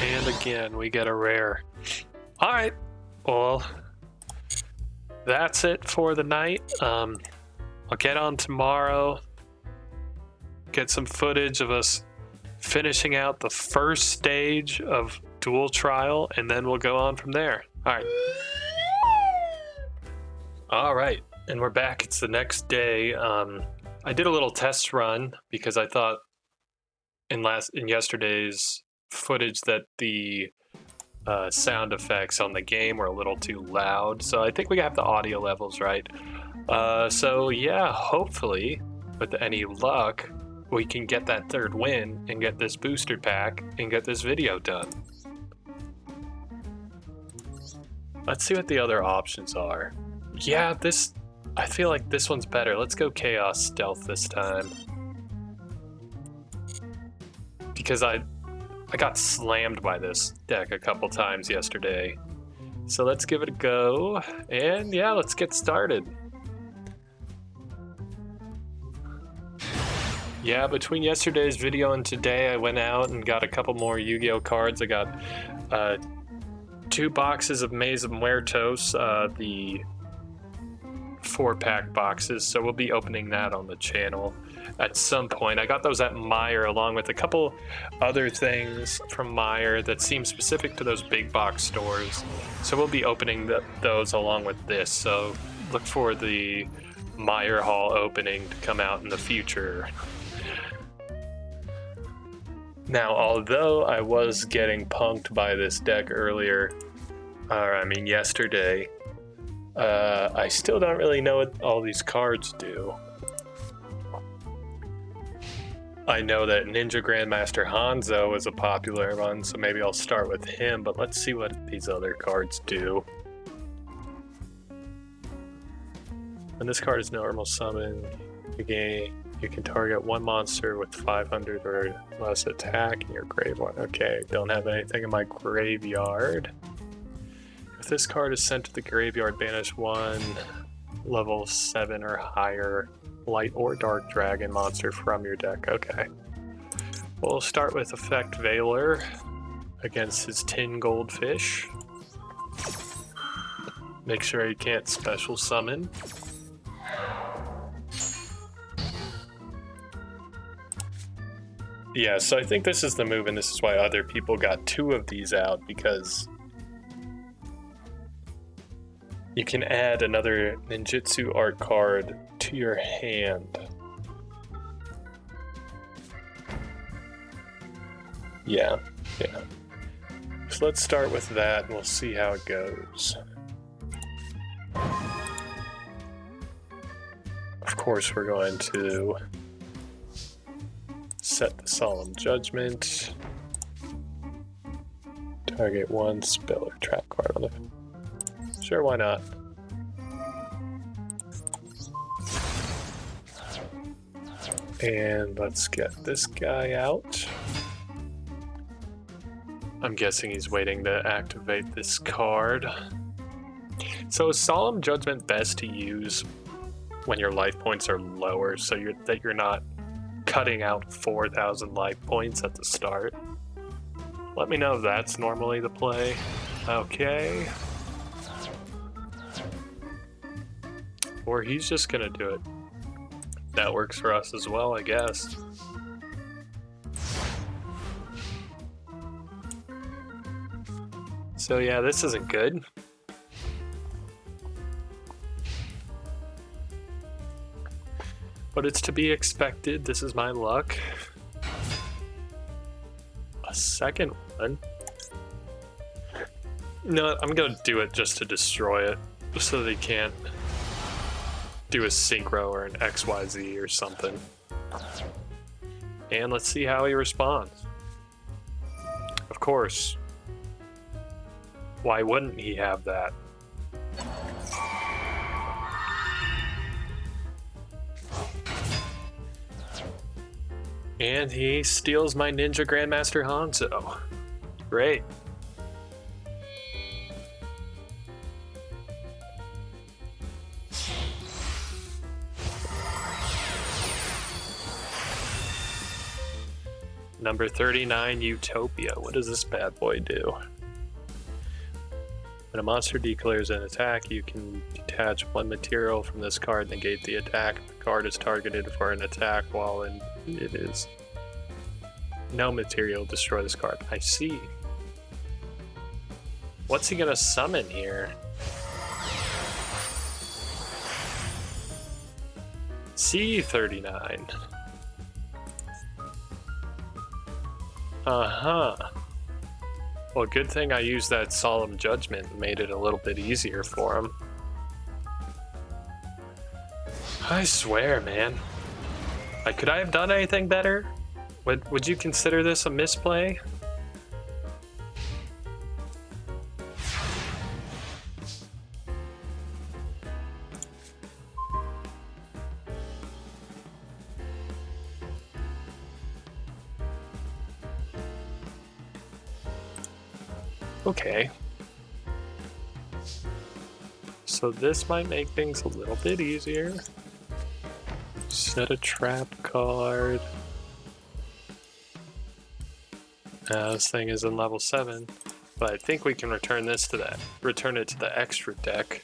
And again, we get a rare. All right, well, that's it for the night. I'll get on tomorrow, get some footage of us finishing out the first stage of Duel Trial, and then we'll go on from there. All right, and we're back. It's the next day. I did a little test run because I thought in yesterday's footage that the sound effects on the game were a little too loud, so I think we have the audio levels right. So yeah, hopefully with any luck we can get that third win and get this booster pack and get this video done. Let's see what the other options are. Yeah, I feel like this one's better. Let's go Chaos Stealth this time, because I got slammed by this deck a couple times yesterday. So let's give it a go, and yeah, let's get started. Yeah, between yesterday's video and today, I went out and got a couple more Yu-Gi-Oh cards. I got 2 boxes of Maze of Muertos, the 4-pack boxes, so we'll be opening that on the channel at some point. I got those at Meijer along with a couple other things from Meijer that seem specific to those big box stores, so we'll be opening those along with this, so look for the Meijer haul opening to come out in the future. Now, although I was getting punked by this deck yesterday, I still don't really know what all these cards do. I know that Ninja Grandmaster Hanzo is a popular one, so maybe I'll start with him, but let's see what these other cards do. When this card is normal summon, you can target one monster with 500 or less attack in your graveyard. Okay, don't have anything in my graveyard. If this card is sent to the graveyard, banish one level 7 or higher light or dark dragon monster from your deck. Okay. We'll start with Effect Veiler against his Tin Goldfish. Make sure he can't special summon. Yeah, so I think this is the move, and this is why other people got 2 of these out, because you can add another ninjutsu art card to your hand. Yeah. So let's start with that, and we'll see how it goes. Of course, we're going to set the Solemn Judgment. Target one spell or trap card on it. Sure, why not? And let's get this guy out. I'm guessing he's waiting to activate this card. So is Solemn Judgment best to use when your life points are lower, so you're not cutting out 4,000 life points at the start? Let me know if that's normally the play. Okay. Or he's just gonna do it. That works for us as well, I guess. So yeah, this isn't good. But it's to be expected. This is my luck. A second one? No, I'm gonna do it just to destroy it, so they can't do a synchro or an XYZ or something. And let's see how he responds. Of course. Why wouldn't he have that? And he steals my Ninja Grandmaster Hanzo. Great. Number 39, Utopia. What does this bad boy do? When a monster declares an attack, you can detach one material from this card, negate the attack. The card is targeted for an attack while it is no material, destroy this card. I see. What's he gonna summon here? C39. Uh-huh. Well, good thing I used that Solemn Judgment and made it a little bit easier for him. I swear, man. Like, could I have done anything better? Would you consider this a misplay? Okay. So this might make things a little bit easier. Set a trap card. This thing is in level 7, but I think we can return it to the extra deck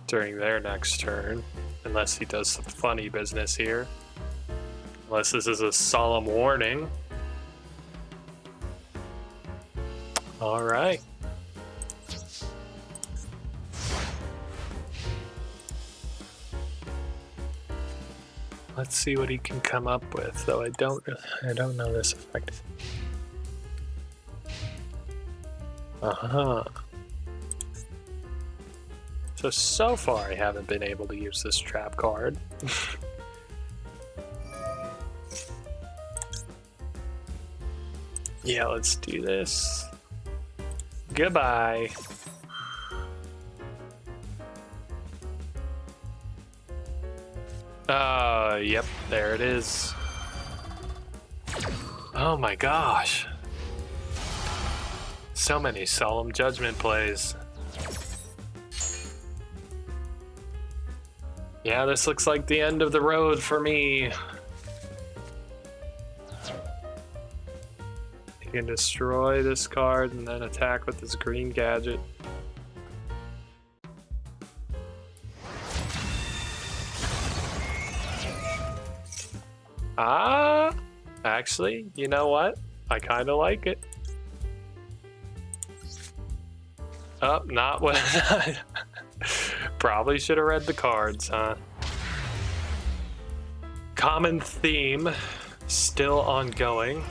during their next turn, unless he does some funny business here. Unless this is a solemn warning. All right. Let's see what he can come up with, though I don't know this effect. Uh-huh. So far I haven't been able to use this trap card. Yeah, let's do this. Goodbye. Yep, there it is. Oh my gosh. So many Solemn Judgment plays. Yeah, this looks like the end of the road for me. He can destroy this card and then attack with this green gadget. Actually, you know what? I kind of like it. Oh, not what. Probably should have read the cards, huh? Common theme, still ongoing.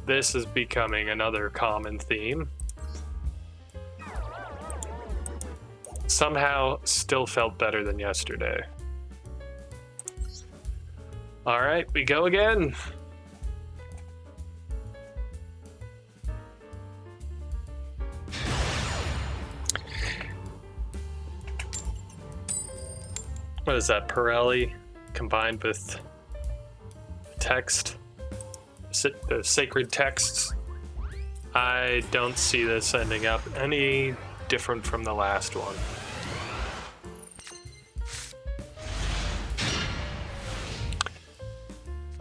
This is becoming another common theme. Somehow, still felt better than yesterday. All right, we go again. What is that, Pirelli combined with text? The sacred texts? I don't see this ending up any different from the last one.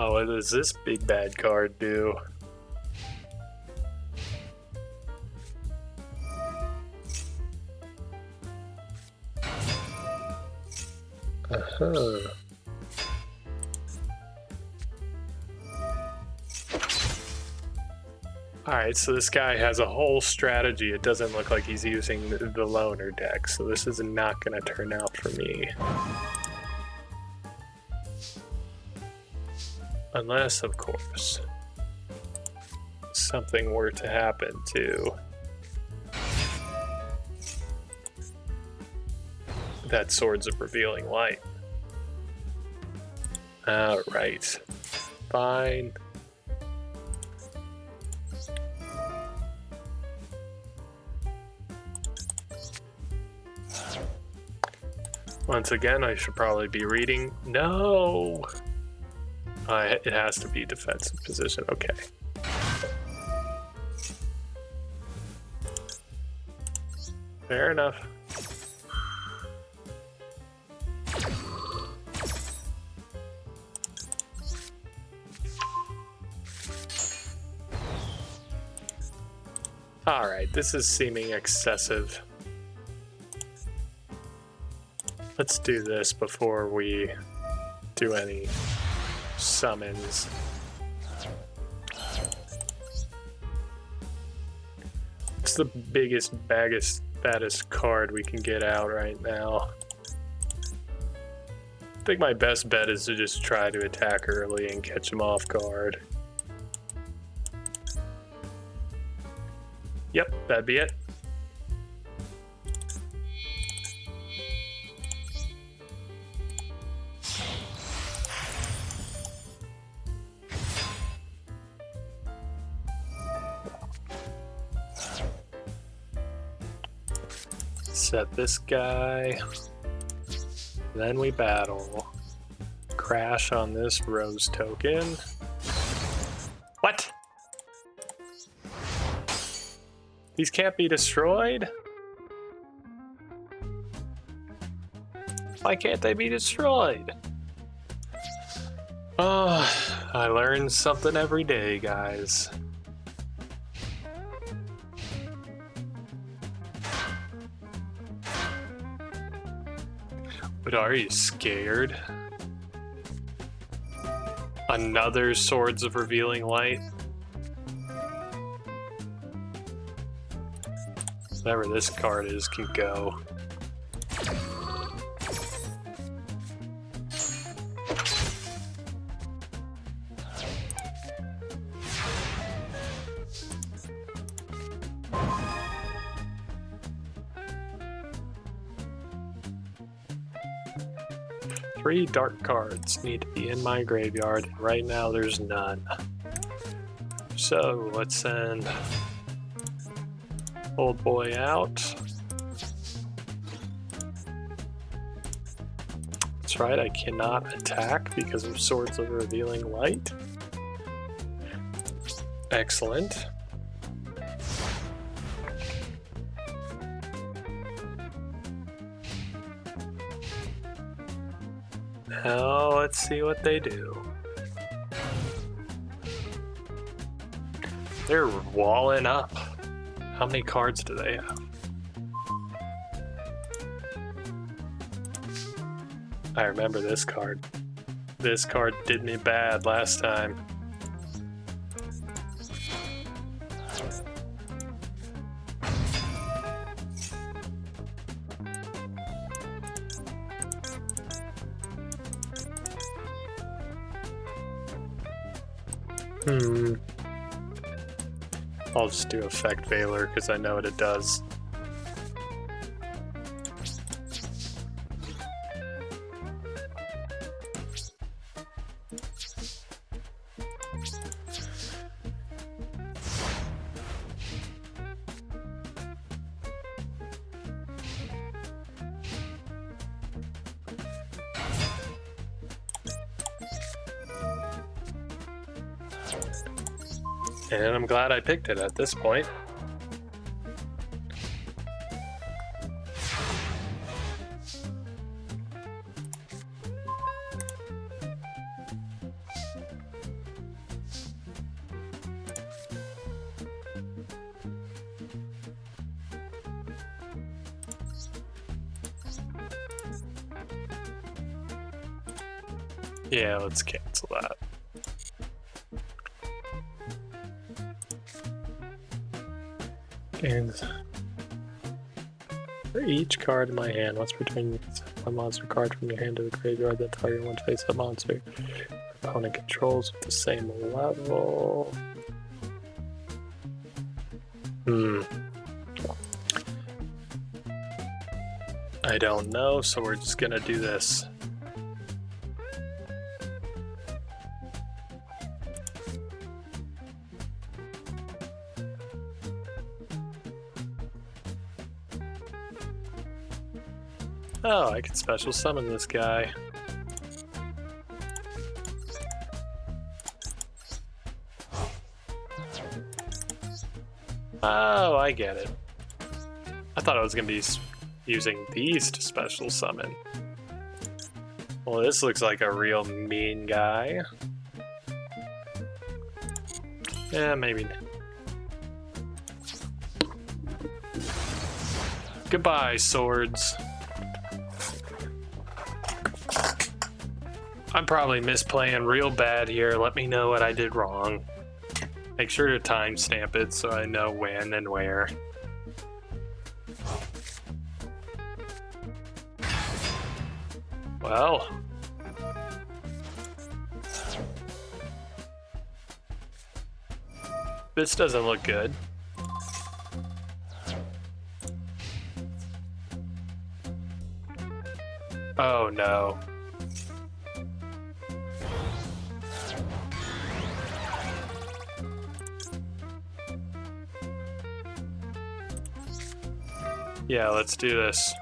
Oh, what does this big bad card do? Uh-huh. Alright, so this guy has a whole strategy. It doesn't look like he's using the loner deck, so this is not going to turn out for me. Unless, of course, something were to happen to that Swords of Revealing Light. Alright. Fine. Once again, I should probably be reading. No! It has to be defensive position. Okay. Fair enough. Alright, this is seeming excessive. Let's do this before we do any summons. It's the biggest, baddest card we can get out right now. I think my best bet is to just try to attack early and catch him off guard. Yep, that'd be it. Set this guy. Then we battle. Crash on this rose token. What? These can't be destroyed? Why can't they be destroyed? Oh, I learn something every day, guys. But are you scared? Another Swords of Revealing Light? Whatever this card is can go. Three dark cards need to be in my graveyard. Right now there's none. So let's send old boy out. That's right, I cannot attack because of Swords of Revealing Light. Excellent. Now let's see what they do. They're walling up. How many cards do they have? I remember this card. This card did me bad last time. I'll just do Effect Veiler because I know what it does. And I'm glad I picked it at this point. Yeah, let's cancel that. And for each card in my hand, what's between one monster card from your hand to the graveyard that target one face-up monster your opponent controls with the same level? I don't know, so we're just gonna do this. Oh, I could special summon this guy. Oh, I get it. I thought I was going to be using these to special summon. Well, this looks like a real mean guy. Yeah, maybe. Goodbye, swords. I'm probably misplaying real bad here. Let me know what I did wrong. Make sure to timestamp it so I know when and where. Well. This doesn't look good. Oh no. Yeah, let's do this.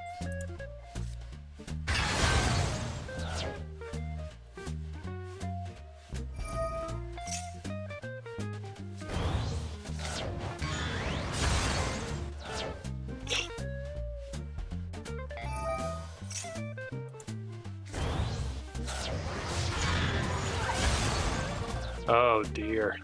Oh dear.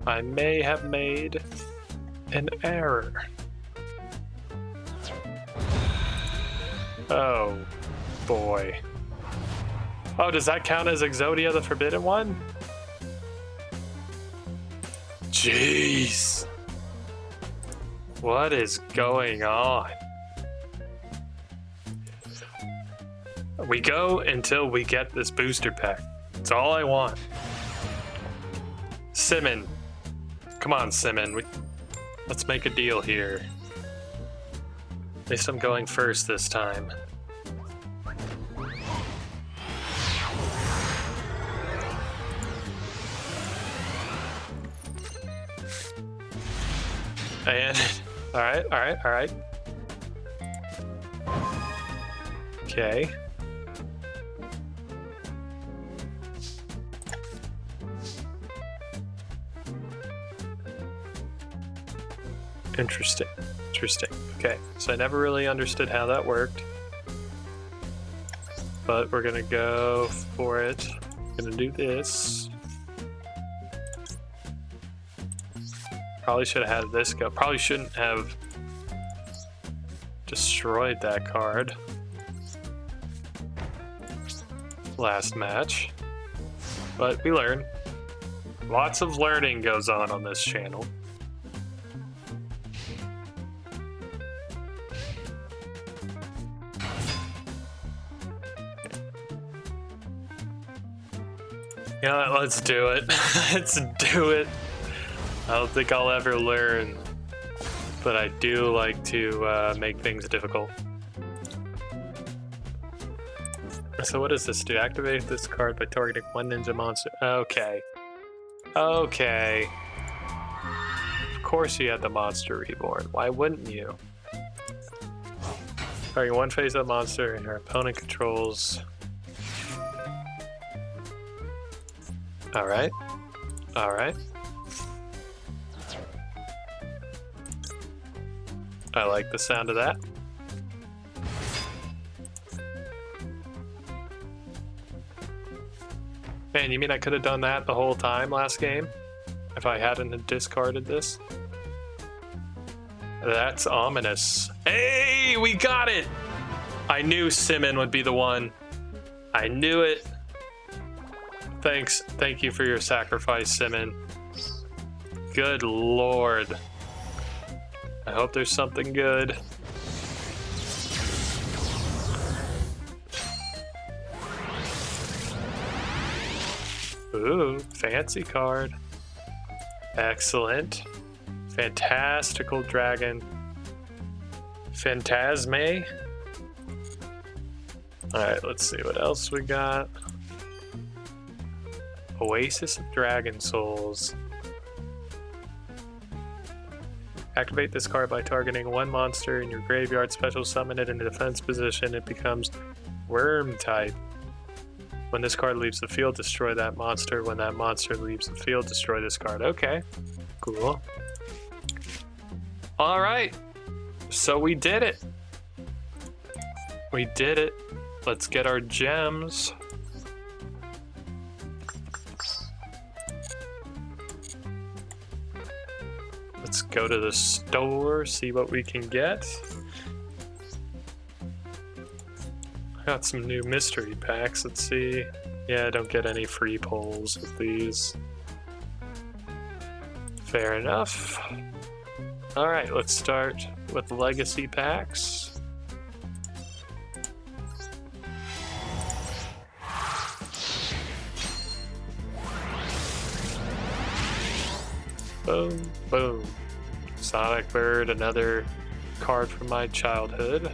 I may have made an error. Oh boy. Oh, does that count as Exodia the Forbidden One? Jeez. What is going on? We go until we get this booster pack. That's all I want. Simon. Come on, Simon. Let's make a deal here. At least I'm going first this time. And all right. Okay. Interesting. Okay, so I never really understood how that worked. But we're gonna go for it. Gonna do this. Probably should have had this go. Probably shouldn't have destroyed that card last match. But we learn. Lots of learning goes on this channel. You know what, let's do it. Let's do it. I don't think I'll ever learn, but I do like to make things difficult. So what does this do? Activate this card by targeting one ninja monster. Okay. Okay. Of course you had the monster reborn. Why wouldn't you? Target one face-up monster and your opponent controls. Alright. Alright. I like the sound of that. Man, you mean I could have done that the whole time last game? If I hadn't discarded this? That's ominous. Hey, we got it! I knew Simon would be the one. I knew it. Thank you for your sacrifice, Simon. Good lord. I hope there's something good. Ooh, fancy card. Excellent. Fantastical dragon. Phantasme. Alright, let's see what else we got. Oasis of Dragon Souls. Activate this card by targeting one monster in your graveyard, special summon it in a defense position. It becomes worm type. When this card leaves the field, destroy that monster. When that monster leaves the field, destroy this card. Okay, cool. All right, so we did it. We did it. Let's get our gems. go to the store, see what we can get. Got some new mystery packs, let's see. Yeah, I don't get any free pulls with these. Fair enough. Alright, let's start with legacy packs. Boom, boom. Sonic Bird, another card from my childhood.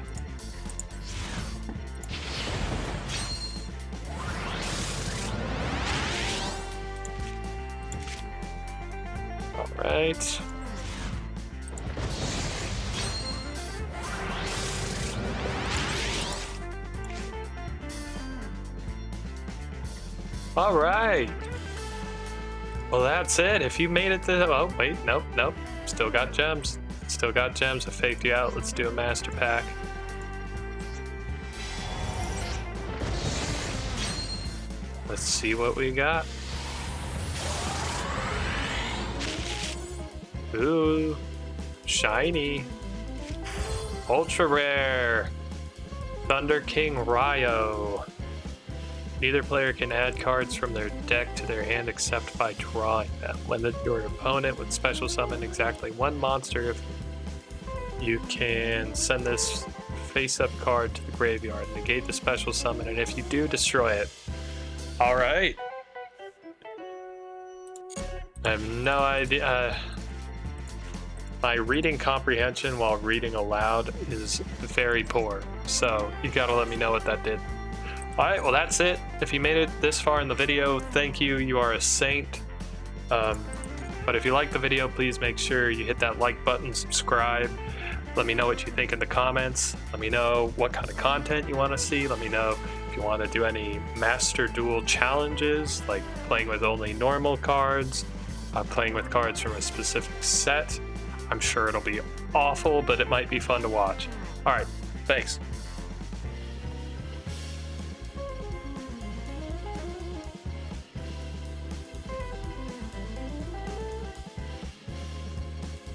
Alright. Alright. Well, that's it. If you made it to... Oh, wait. Nope, nope. Still got gems. Still got gems. I faked you out. Let's do a master pack. Let's see what we got. Ooh. Shiny. Ultra rare. Thunder King Ryo. Neither player can add cards from their deck to their hand except by drawing them. When your opponent would special summon exactly one monster, you can send this face-up card to the graveyard, negate the special summon, and if you do, destroy it. Alright. I have no idea. My reading comprehension while reading aloud is very poor, so you gotta let me know what that did. Alright, well that's it. If you made it this far in the video, thank you. You are a saint. But if you like the video, please make sure you hit that like button, subscribe. Let me know what you think in the comments. Let me know what kind of content you want to see. Let me know if you want to do any Master Duel challenges, like playing with only normal cards, playing with cards from a specific set. I'm sure it'll be awful, but it might be fun to watch. Alright, thanks.